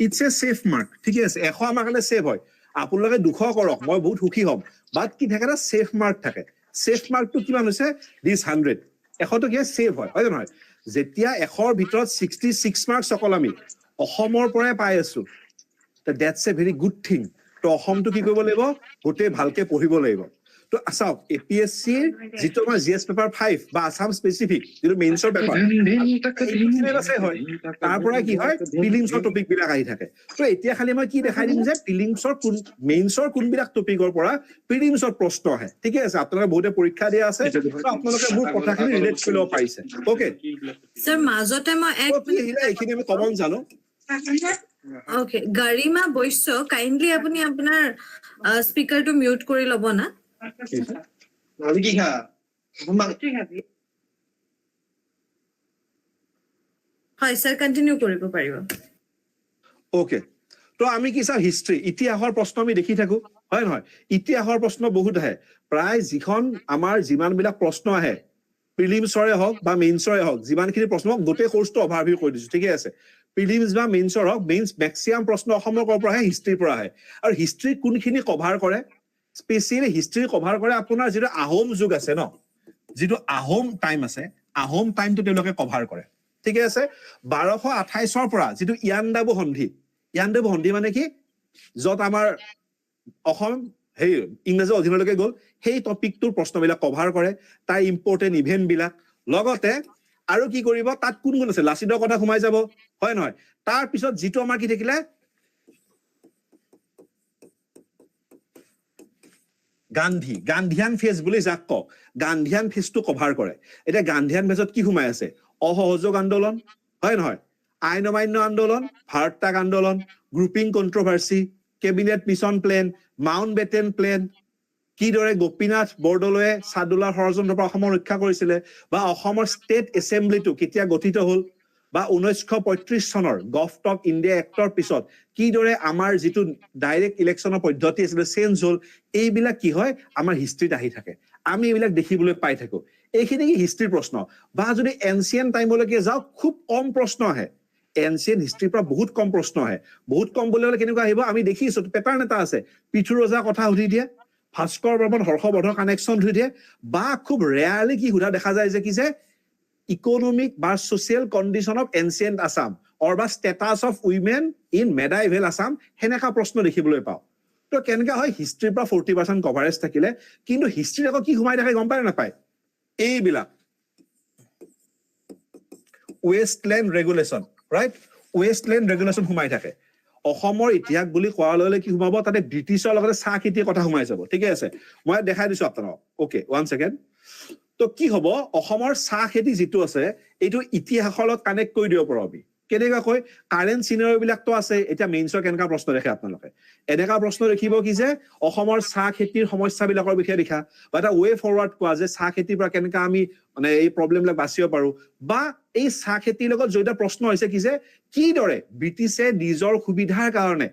ইটস এ সেফ মাৰ্ক, ঠিক আছে? 100 আমাৰ কাৰণে সেফ হয়। আপোনালোকে 200 কৰক, মই বহুত সুখী হ'ম। বাট কি থাকে না, সেফ মাৰ্ক থাকে। সেফ মাৰ্কটো কিমান হৈছে? দিস 100, 100 তো কি সেফ হয়, হয় নহয়? যেতিয়া 100ৰ ভিতৰত 66 মাৰ্কস অকল আমি অসমৰ পৰাই পাই আছো, that's a very good thing. তো অসমটো কি কৰিব লাগিব? গোটেই ভালকে পঢ়িব লাগিব। তো চাওক এপিএসসি যেটো আমাৰ জিএস পেপাৰ 5 বা আসাম স্পেসিফিক যেটো মেইনছৰ পেপাৰ আছে হয়, তাৰ পৰা কি হয় প্ৰিলিমছৰ টপিক বিলাক আহি থাকে। তো এতিয়া খালি মই কি দেখাই দিম যে প্ৰিলিমছৰ কোন মেইনছৰ কোনবিলাক টপিকৰ পৰা প্ৰিলিমছৰ প্ৰশ্ন আহে, ঠিক আছে? আপোনালোকে বহুতে পৰীক্ষা দিয়া আছে, তো আপোনালোকে মোৰ কথাখিনি ৰিলেট কৰিব পাৰিছে। ওকে স্যাৰ, মাজতে মই এক এইখিনি আমি কমন জানো। ওকে, গাৰিমা বৈশ্য, কাইন্ডলি আপুনি আপোনাৰ স্পিকাৰটো মিউট কৰি ল'ব না। হয় স্যাৰ, কন্টিনিউ কৰিব পাৰিব। ওকে, তো আমি কি চাওঁ হিষ্ট্ৰী, ইতিহাসৰ প্ৰশ্ন আমি দেখি থাকো, হয় নহয়? ইতিহাসৰ প্ৰশ্ন বহুত আহে। প্ৰায় যিখন আমাৰ যিমানবিলাক প্ৰশ্ন আহে প্ৰিলিমছৰে হওক বা মেইনছৰে হওক, যিমানখিনি প্ৰশ্ন গোটেই কোৰ্সটো অভাৰভিউ কৰি দিছো, ঠিক আছে? প্ৰিলিমছ বা মেইনছৰ হওক, মেইনছ মেক্সিমাম প্ৰশ্ন অসমৰ পৰা আহে, হিষ্ট্ৰীৰ পৰা আহে। আৰু হিষ্ট্ৰী কোনখিনি কভাৰ কৰে? স্পেচিয়েলি হিষ্ট্ৰী কভাৰ কৰে আপোনাৰ যেটো আহোম যুগ আছে ন, যেটো আহোম টাইম আছে, আহোম টাইমটো তেওঁলোকে কভাৰ কৰে, ঠিক আছে? 1228ৰ পৰা যেটো ইয়াণ্ডাবু সন্ধি, ইয়াণ্ডে বহন্তি মানে কি য'ত আমাৰ অসম সেই ইংৰাজীৰ অধীনলৈকে গ'ল সেই টপিকটোৰ প্ৰশ্নবিলাক কভাৰ কৰে তাৰ ইম্পৰ্টেণ্ট ইভেণ্টবিলাক লগতে আৰু কি কৰিব তাত কোন কোন আছে লাচিতৰ কথা সোমাই যাব হয় নহয় তাৰ পিছত যিটো আমাৰ কি থাকিলে গান্ধীয়ান ফেজ বুলি যাক কওঁ গান্ধীয়ান ফেজটো কভাৰ কৰে এতিয়া গান্ধীয়ান ফেজত কি সোমাই আছে অসহযোগ আন্দোলন হয় নহয় আইন অমান্য আন্দোলন ভাৰত ত্যাগ আন্দোলন grouping controversy cabinet mission plan মাউণ্ট বেটেন প্লেন কিদৰে গোপীনাথ বৰদলৈয়ে সাদুলাৰ ষড়যন্ত্ৰৰ পৰা অসমৰ ৰক্ষা কৰিছিলে বা অসমৰ ষ্টেট এছেম্বলিটো কেতিয়া গঠিত হ'ল বা 1935 চনৰ গভট অফ ইণ্ডিয়া এক্টৰ পিছত কিদৰে আমাৰ যিটো ডাইৰেক্ট ইলেকশ্যনৰ পদ্ধতি আছিলে চেঞ্জ হ'ল এইবিলাক কি হয় আমাৰ হিষ্ট্ৰীত আহি থাকে আমি এইবিলাক দেখিবলৈ পাই থাকো এইখিনি কি হিষ্ট্ৰীৰ প্ৰশ্ন বা যদি এনচিয়েন্ট টাইমলৈকে যাওঁ খুব কম প্ৰশ্ন আহে এনচিয়েন্ট হিষ্ট্ৰীৰ পৰা বহুত কম প্ৰশ্ন আহে বহুত কম বুলি হ'লে কেনেকুৱা আহিব আমি দেখিছো পেটাৰ্ণ এটা আছে পিঠু ৰজা কথা সুধি দিয়ে ভাস্কৰ বৰ্মন হৰ্ষবৰ্ধন কানেকশ্যন সুধি দিয়ে বা খুব ৰেয়াৰলি কি সোধা দেখা যায় যে কি যে ইকোনমিক বা social condition of ancient Assam or বা status of women in medieval Assam সেনেকা প্ৰশ্ন দেখিবলৈ পাওঁ তো কেনেকা হয় হিষ্ট্ৰীৰ পৰা 40% কভাৰেজ থাকিলে কিন্তু হিষ্ট্ৰীত আকৌ কি সোমাই থাকে গম পায় নাপায় এইবিলাক Westland regulation right Westland regulation সোমাই থাকে অসমৰ ইতিহাস বুলি কোৱাৰ লগে কি সোমাব তাতে ব্ৰিটিছৰ লগতে চাহ খেতিৰ কথা সোমাই যাব ঠিকে আছে মই দেখাই দিছো আপোনাক ওকে 1 সেকেন্ড তো কি হ'ব অসমৰ চাহ খেতি যিটো আছে এইটো ইতিহাসৰ লগত কানেক্ট কৰি দিব পাৰো আমি কেনেকৈ কাৰেণ্ট চিনাৰী বিলাকতো আছে এতিয়া মেইনছৰ কেনেকা প্ৰশ্ন দেখে আপোনালোকে এনেকা প্ৰশ্ন দেখিব কি যে অসমৰ চাহ খেতিৰ সমস্যাবিলাকৰ বিষয়ে লিখা বা এটা ৱে ফৰৱাৰ্ড কোৱা যে চাহ খেতিৰ পৰা কেনেকা আমি মানে এই প্ৰব্লেমবিলাক বাচিব পাৰো বা এই চাহ খেতিৰ লগত জড়িত প্ৰশ্ন হৈছে কি যে কিদৰে ব্ৰিটিছে নিজৰ সুবিধাৰ কাৰণে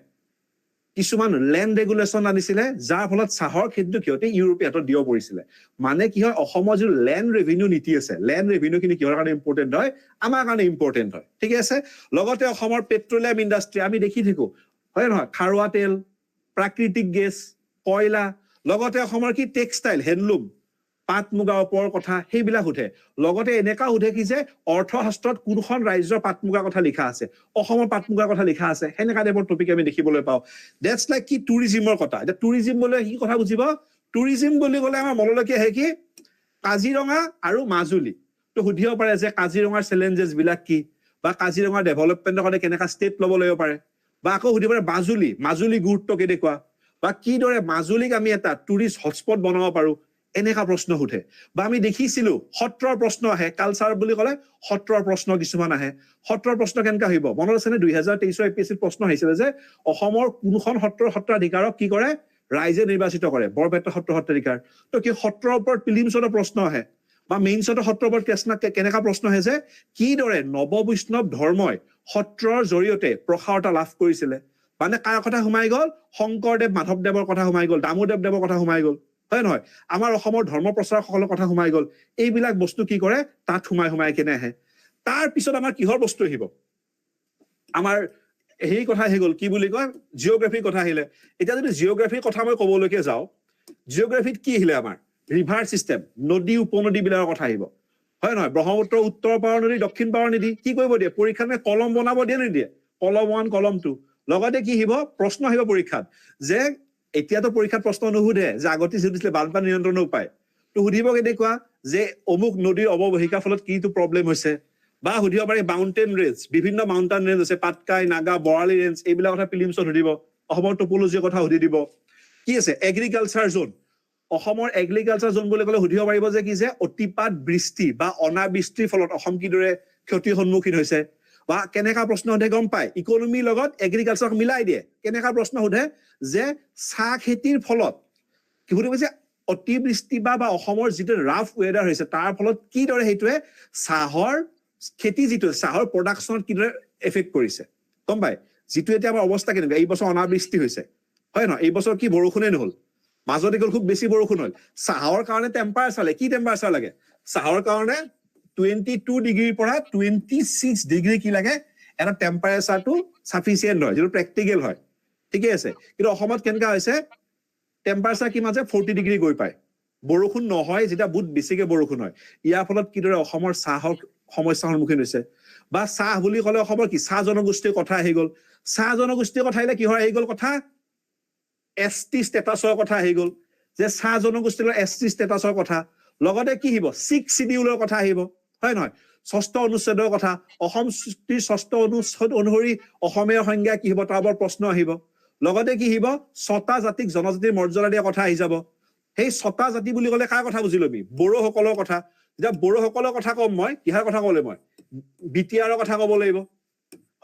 কিছুমান লেণ্ড ৰেগুলেশ্যন আনিছিলে যাৰ ফলত চাহৰ খেতিটো কিয়তে ইউৰোপীয় হাতত দিব পৰিছিলে মানে কি হয় অসমৰ যিটো লেণ্ড ৰেভিনিউ নীতি আছে লেণ্ড ৰেভিনিউখিনি কিহৰ কাৰণে ইম্পৰ্টেণ্ট হয় আমাৰ কাৰণে ইম্পৰ্টেণ্ট হয় ঠিক আছে লগতে অসমৰ পেট্ৰলিয়াম ইণ্ডাষ্ট্ৰি আমি দেখি থাকো হয় নহয় খাৰুৱা তেল প্ৰাকৃতিক গেছ কয়লা লগতে অসমৰ কি টেক্সটাইল হেণ্ডলুম পাট মুগা ওপৰৰ কথা সেইবিলাক উঠে লগতে এনেকা উঠে কি যে অৰ্থশাস্ত্ৰত কোনখন ৰাজ্যৰ পাট মুগাৰ কথা লিখা আছে অসমৰ পাট মুগাৰ কথা লিখা আছে সেনেকা টাইপৰ টপিক আমি দেখিবলৈ পাওঁ দ্যাটছ লাইক কি টুৰিজিমৰ কথা এতিয়া টুৰিজিম বুলি কি কথা বুজিব টুৰিজিম বুলি ক'লে আমাৰ মনলৈকে আহে কি কাজিৰঙা আৰু মাজুলী তো সুধিব পাৰে যে কাজিৰঙাৰ চেলেঞ্জেছ বিলাক কি বা কাজিৰঙাৰ ডেভেলপমেণ্টৰ কাৰণে কেনেকা ষ্টেপ ল'ব লাগিব পাৰে বা আকৌ সুধিব পাৰে মাজুলী গুৰুত্ব কেনেকুৱা বা কিদৰে মাজুলীক আমি এটা টুৰিষ্ট হটস্পট বনাব পাৰো এনেকা প্ৰশ্ন উঠে বা আমি দেখিছিলো সত্ৰৰ প্ৰশ্ন আহে কালচাৰ বুলি ক'লে সত্ৰৰ প্ৰশ্ন কিছুমান আহে সত্ৰৰ প্ৰশ্ন কেনেকা আহিব মনত আছে নে 2023 এপিএছচিৰ প্ৰশ্ন আহিছিলে যে অসমৰ কোনখন সত্ৰৰ সত্ৰাধিকাৰক কি কৰে ৰাইজে নিৰ্বাচিত কৰে বৰপেটা সত্ৰাধিকাৰ তো কি সত্ৰৰ ওপৰত প্ৰিলিমছৰ প্ৰশ্ন আহে বা মেইনছৰ সত্ৰৰ ওপৰত কেনেকা প্ৰশ্ন আহে যে কিদৰে নৱবৈষ্ণৱ ধৰ্মই সত্ৰৰ জৰিয়তে প্ৰসাৰতা লাভ কৰিছিলে মানে কাৰ কথা সোমাই গ'ল শংকৰদেৱ মাধৱদেৱৰ কথা সোমাই গ'ল দামোদৰদেৱৰ কথা সোমাই গ'ল হয় নহয় আমাৰ অসমৰ ধৰ্ম প্ৰচাৰকসকলৰ কথা সোমাই গ'ল এইবিলাক বস্তু কি কৰে তাত সোমাই কেনে আহে তাৰ পিছত আমাৰ কিহৰ বস্তু আহিব আমাৰ এই কথা আহি গ'ল কি বুলি কয় জিঅ'গ্ৰাফিৰ কথা আহিলে এতিয়া যদি জিঅ'গ্ৰাফিৰ কথা মই ক'বলৈকে যাওঁ জিঅ'গ্ৰাফিত কি আহিলে আমাৰ ৰিভাৰ চিষ্টেম নদী উপনদী বিলাকৰ কথা আহিব হয় নহয় ব্ৰহ্মপুত্ৰ উত্তৰ পাৰৰ নদী দক্ষিণ পাৰৰ নদী কি কৰিব দিয়ে পৰীক্ষাত কলম বনাব দিয়ে নিদিয়ে কলম 1 কলম 2 লগতে কি আহিব প্ৰশ্ন আহিব পৰীক্ষাত যে এতিয়াতো পৰীক্ষাত প্ৰশ্ন নুসুধে যে আগতে সুধিছিলে বানপানী নিয়ন্ত্ৰণৰ উপায় তো সুধিব কেনেকুৱা যে অমুক নদীৰ অৱবাহিকাৰ ফলত কিটো প্ৰব্লেম হৈছে বা সুধিব পাৰে মাউণ্টেইন ৰেঞ্জ বিভিন্ন মাউণ্টেইন ৰেঞ্জ আছে পাটকাই নাগা বৰালি ৰেঞ্জ এইবিলাক কথা প্ৰিলিমছত সুধিব অসমৰ টপোলজিৰ কথা সুধি দিব কি আছে এগ্ৰিকালচাৰ জোন অসমৰ এগ্ৰিকালচাৰ জোন বুলি ক'লে সুধিব পাৰিব যে কি যে অতিপাত বৃষ্টি বা অনাবৃষ্টিৰ ফলত অসম কিদৰে ক্ষতিৰ সন্মুখীন হৈছে বা কেনেকা প্ৰশ্ন সোধে গম পায় ইকনমিৰ লগত এগ্ৰিকালচাৰক মিলাই দিয়ে কেনেকা প্ৰশ্ন সোধে যে চাহ খেতিৰ ফলত কি সুধিব যে অতিবৃষ্টি বা অসমৰ যিটো ৰাফ ৱেডাৰ হৈছে তাৰ ফলত কিদৰে সেইটোৱে চাহৰ খেতি যিটো চাহৰ প্ৰডাকশ্যনত কিদৰে এফেক্ট কৰিছে গম পায় যিটো এতিয়া আমাৰ অৱস্থা কেনেকুৱা এই বছৰ অনাবৃষ্টি হৈছে হয় নহয় এই বছৰ কি বৰষুণে নহ'ল মাজতে গ'ল খুব বেছি বৰষুণ হ'ল চাহৰ কাৰণে টেম্পাৰেচাৰ কি টেম্পাৰেচাৰ লাগে চাহৰ কাৰণে 22 ডিগ্ৰীৰ পৰা 26 ডিগ্ৰী কি লাগে এটা টেম্পাৰেচাৰটো সাফিচিয়েন্ট হয় যেটো প্ৰেক্টিকেল হয় ঠিকে আছে কিন্তু অসমত কেনেকা হৈছে টেম্পাৰেচাৰ কিমান যে 40 ডিগ্ৰী গৈ পায় বৰষুণ নহয় যেটা বহুত বেছিকে বৰষুণ হয় ইয়াৰ ফলত কিদৰে অসমৰ চাহৰ সমস্যাৰ সন্মুখীন হৈছে বা চাহ বুলি ক'লে অসমৰ কি চাহ জনগোষ্ঠীৰ কথা আহি গ'ল চাহ জনগোষ্ঠীৰ কথা আহিলে কিহৰ আহি গ'ল কথা ST ষ্টেটাছৰ কথা আহি গ'ল যে চাহ জনগোষ্ঠীৰ ST ষ্টেটাছৰ কথা লগতে কি আহিব 6 শিডিউলৰ কথা আহিব হয় নহয় ষষ্ঠ অনুচ্ছেদৰ কথা অসম চুক্তিৰ ষষ্ঠ অনুচ্ছেদ অনুসৰি অসমীয়া সংজ্ঞা কি হ'ব তাৰ ওপৰত প্ৰশ্ন আহিব লগতে কি আহিব ছটা জাতিক জনজাতিৰ মৰ্যাদা দিয়া কথা আহি যাব সেই ছটা জাতি বুলি ক'লে কাৰ কথা বুজি লবি বড়োসকলৰ কথা যেতিয়া বড়োসকলৰ কথা কম মই কিহৰ কথা ক'লে মই বিটিআৰৰ কথা ক'ব লাগিব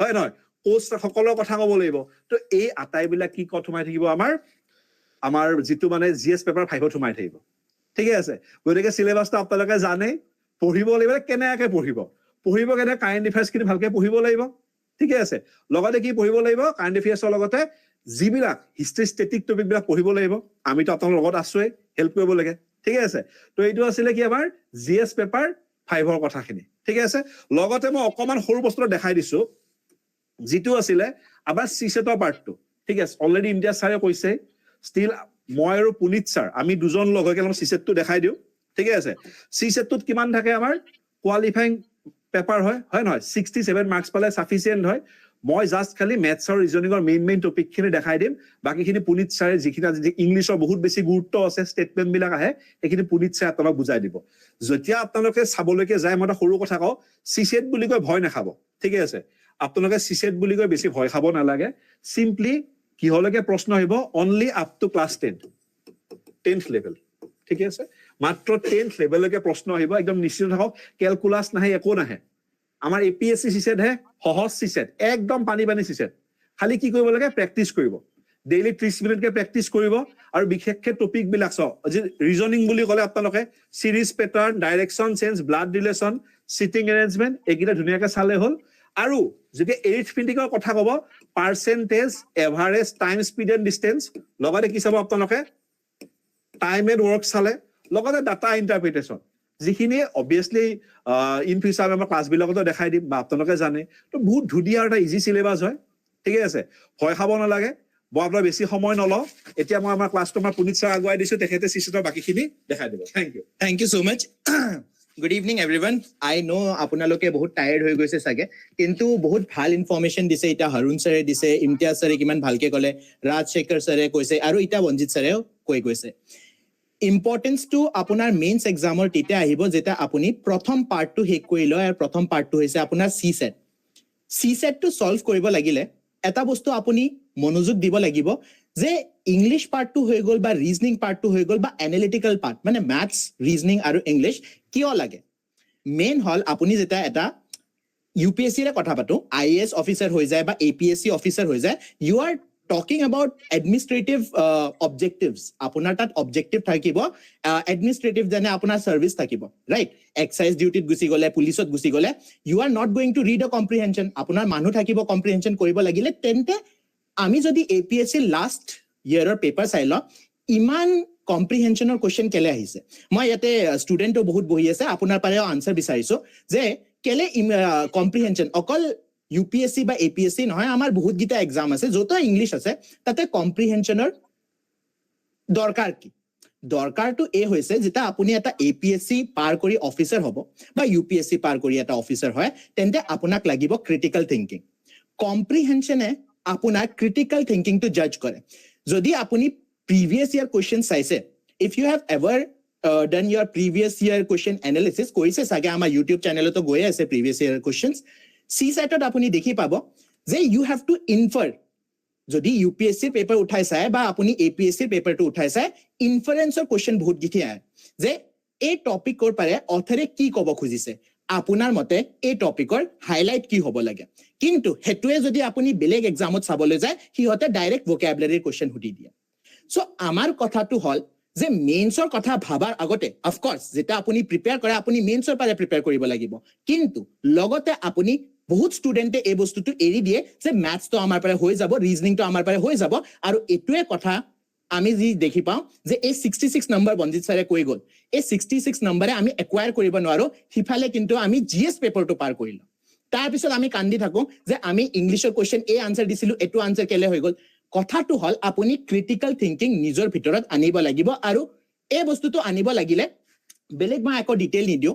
হয় নহয় পোষ্ট সকলৰ কথা ক'ব লাগিব তো এই আটাইবিলাক কি কত সোমাই থাকিব আমাৰ যিটো মানে জিএছ পেপাৰ 5ত সোমাই থাকিব ঠিক আছে গতিকে সিলেবাসটো আপোনালোকে জানে পঢ়িব লাগিব কেনেকৈ পঢ়িব কেনে কাৰেণ্ট এফেয়াৰ্স খিনি ভালকে পঢ়িব লাগিব ঠিক আছে লগতে কি পঢ়িব লাগিব কাৰেণ্ট এফেয়াৰ্সৰ লগতে যিবিলাক হিষ্ট্ৰী ষ্টেটিক টপিক বিলাক পঢ়িব লাগিব আমিতো আপোনালোকৰ লগত আছোৱেই হেল্প কৰিব লাগে ঠিক আছে তো এইটো আছিলে কি আমাৰ জিএছ পেপাৰ 5ৰ কথাখিনি ঠিক আছে লগতে মই অকমান সৰু বস্তু দেখাই দিছো যিটো আছিলে আমাৰ সিসেটৰ পাৰ্টটো ঠিক আছে অলৰেডি ইন্ডিয়া ছাৰে কৈছে ষ্টিল মই আৰু পুনিত ছাৰ আমি দুজন লগ হৈ কেনে সিসেটটো দেখাই দিও ঠিক আছে সিসেটটোত কিমান থাকে আমাৰ কোৱালিফাইং পেপাৰ হয় নহয় 67 মাৰ্কস পালে সাফিসিয়েন্ট হয় মই জাস্ট খালি ম্যাথছ আৰু ৰিজনিংৰ মেইন টপিক খিনি দেখাই দিম বাকিখিনি পুনিত ছাৰে যিখিনি আজি ইংলিছৰ বহুত বেছি গুৰুত্ব আছে ষ্টেটমেন্ট বিলাক আহে এইখিনি পুনিত ছাৰে আপোনাক বুজাই দিব যেতিয়া আপোনালোকে চাবলৈকে যায় মই এটা সৰু কথা কওঁ সিসেট বুলি কৈ ভয় নাখাব ঠিক আছে আপোনালোকে সিসেট বুলি কৈ বেছি ভয় খাব নালাগে সিম্পলি কিহলৈকে প্ৰশ্ন আহিব only up to class 10th level ঠিক আছে মাত্ৰ 10th লেভেললৈকে প্ৰশ্ন আহিব একদম নিশ্চিত থাকক ক্যালকুলাস নাহে একো নাহে আমাৰ এপিএসসি সিসেট হে সহজ সিসেট একদম পানী সিসেট খালি কি কৰিব লাগে প্ৰেক্টিস কৰিব ডেইলি 30 মিনিটকে প্ৰেক্টিস কৰিব আৰু বিশেষকে টপিক বিলাক আজি ৰিজনিং বুলি ক'লে আপোনালোকে series pattern direction change blood relation sitting arrangement এইকেইটা ধুনীয়াকে চালে হ'ল আৰু যদি এৰিথমেটিকৰ কথা ক'ব percentage average time speed and distance লগতে কি চাব আপোনালোকে টাইম এণ্ড ওয়াৰ্ক চালে লগতে ডাটা ইন্টাৰপ্ৰিটেশন যিখিনি অবভিয়াসলি ইন ফিউচাৰ আমাৰ ক্লাছ বিলাকতো দেখাই দিম বা আপোনালোকে জানে তো বহুত ধুনীয়া এটা ইজি সিলেবাস হয় ঠিক আছে ভয় খাব নালাগে মই আপোনাৰ বেছি সময় নলওঁ এতিয়া মই আমাৰ ক্লাছটো আমাৰ পুনিত ছাৰ আগুৱাই দিছো তেখেতে সিসেটৰ বাকিখিনি দেখাই দিব Thank you so much. Good evening, everyone. I know আপোনালোকে বহুত টায়াৰ্ড হৈ গৈছে চাগে কিন্তু বহুত ভাল ইনফৰমেশন দিছে এটা হৰুণ ছাৰে দিছে ইমতিয়াজ ছাৰে কিমান ভালকে ক'লে ৰাজশেখৰ ছাৰে কৈছে আৰু এটা বঞ্জিত ছাৰেও কৈ গৈছে ইম্পৰ্টেন্স টু আপোনাৰ মেইনছ এক্সামৰ তেতিয়া আহিব যেতিয়া আপুনি প্ৰথম পাৰ্টটো শেষ কৰি লয় আৰু প্ৰথম পাৰ্টটো হৈছে আপোনাৰ সিসেটটো সলভ কৰিব লাগিলে এটা বস্তু আপুনি মনোযোগ দিব লাগিব যে ইংলিশ পাৰ্টটো হৈ গ'ল বা ৰিজনিং পাৰ্টটো হৈ গ'ল বা এনালিটিক্যাল পাৰ্ট মানে ম্যাথছ ৰিজনিং আৰু ইংলিশ কিয় লাগে মেইন হল আপুনি যেতিয়া এটা ইউপিএসসি ৰে কথা পাতো আইএএস অফিচাৰ হৈ যায় বা এপিএসসি অফিচাৰ হৈ যায় you are talking about administrative objectives আপোনাৰ তাত অবজেক্টিভ থাকিব administrative জানে আপোনাৰ সাৰ্ভিস থাকিব ৰাইট এক্সাইজ ডিউটিত গুছি গলে পুলিচত গুছি গলে you are not going to read a comprehension আপোনাৰ মানুহ থাকিব কম্প্ৰিহেনশন কৰিব লাগিলে তেন্তে আমি যদি এপিএসসি লাষ্ট ইয়াৰৰ পেপাৰ চাই ল ইমান কম্প্ৰিহেনশনৰ কোৱেশ্চন কেলে আহিছে মই ইয়াতে ষ্টুডেন্টও বহুত বহি আছে আপোনাৰ পাৰে আনসাৰ বিচাৰিছো যে কেলে কম্প্ৰিহেনশন অকল ইউপিএসসি বা এপিএসসি নহয় আমাৰ বহুত গিটা এক্সাম আছে যত ইংলিশ আছে তাতে কম্প্ৰিহেনশনৰ দৰকাৰ কি দৰকাৰটো এই হৈছে যেটা আপুনি এটা এপিএসসি পাৰ কৰি অফিচাৰ হ'ব বা ইউপিএসসি পাৰ কৰি এটা অফিচাৰ হয় তেন্তে আপোনাক লাগিব ক্ৰিটিক্যাল থিংকিং কম্প্ৰিহেনশনে আপোনাৰ ক্ৰিটিক্যাল থিংকিং টু জাজ কৰে যদি আপুনি previous year question চাইছে if you have ever done your previous year question analysis কৰিছে সাগে আমাৰ YouTube চেনেলতো গৈ আছে previous year questions সিসেটত আপুনি দেখি পাব যে you have to infer যদি UPSC পেপাৰ উঠাই চাই বা আপুনি APSC পেপাৰটো উঠাই চাই ইনফাৰেন্সৰ কোৱেশ্চন বহুত গিঠি আহে যে এই টপিকৰ পাৰে অথৰে কি ক'ব খুজিছে আপোনাৰ মতে এই টপিকৰ হাইলাইট কি হ'ব লাগে কিন্তু হেতুৱে যদি আপুনি বেলেগ এক্সামত চাবলৈ যায় হিহতে ডাইৰেক্ট ভোকাবুলাৰী কোৱেশ্চন হুটি দিয়ে সো আমাৰ কথাটো হল যে মেইনছৰ কথা ভাবাৰ আগতে অফ কোৰ্স যেটা আপুনি প্ৰিপেয়াৰ কৰে আপুনি মেইনছৰ পাৰে প্ৰিপেয়াৰ কৰিব লাগিব কিন্তু লগতে আপুনি বহুত ষ্টুডেন্টে এই বস্তুটো এৰি দিয়ে যে ম্যাথছ তো আমাৰ পাৰে হৈ যাব ৰিজনিং তো আমাৰ পাৰে হৈ যাব আৰু এটোৱে কথা আমি যি দেখি পাও যে এই 66 নম্বৰ বঞ্জিত ছাৰে কৈ গল এই 66 নম্বৰে আমি একুৱায়াৰ কৰিব নোৱাৰো হিফালে কিন্তু আমি জিএস পেপাৰটো পাৰ কৰিলো তাৰ পিছত আমি কান্দি থাকো যে আমি ইংলিশৰ কোৱেশ্চন এই আনসাৰ দিছিলো এটো আনসাৰ কেলে হৈ গল কথাটো হল আপুনি ক্ৰিটিক্যাল থিংকিং নিজৰ ভিতৰত আনিব লাগিব আৰু এই বস্তুটো আনিব লাগিলে বেলেগ মই একো ডিটেইল নিদিও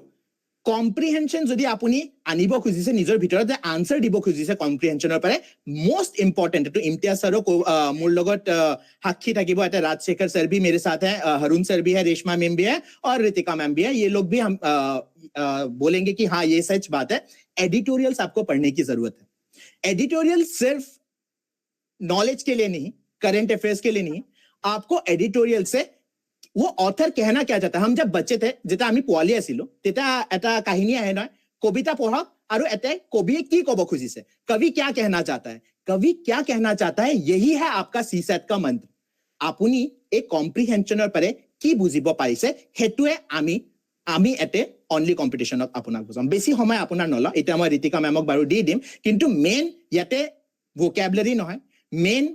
কম্প্ৰিহেনশ্যন যদি আপুনি আনিব খুজিছে নিজৰ ভিতৰত যে আনসাৰ দিব খুজিছে কম্প্ৰিহেনশ্যনৰ পাৰে মোষ্ট ইম্পৰ্টেন্ট তো ইমতিয়াজ সৰো মোৰ লগত সাক্ষী থাকিব এটা राजशेखर सर भी मेरे साथ है हरुण सर भी है रेशमा मैम भी है और रितिका मैम भी है ये लोग भी हम बोलेंगे कि हाँ ये सच बात है एडिटोरियल्स आपको पढ़ने की जरूरत है एडिटोरियल सिर्फ नॉलेज के लिए नहीं करंट अफेयर्स के लिए नहीं आपको एडिटोरियल से वो ऑथर कहना क्या चाहता है हम जब बच्चे थे जेटा आमी पोवाली आसिलो तेता एटा काहिनी आहे नय कविता पढ़क আৰু এতে কবিয়ে কি কব খুজিছে कवि क्या कहना चाहता है कवि क्या कहना चाहता है यही है आपका सीसेट का मंत्र আপুনি এই কম্প্ৰিহেনশ্যনৰ পাৰে কি বুজিব পাৰিছে হেতুৱে আমি এতে অনলি কম্পিটিশনত আপোনাক বুজাম বেছি সময় আপোনাৰ নল এটা মই ৰিতিকা মেমক বাৰু দি দিম কিন্তু মেইন ইয়াতে ভোকাবুলাৰি নহয় মেইন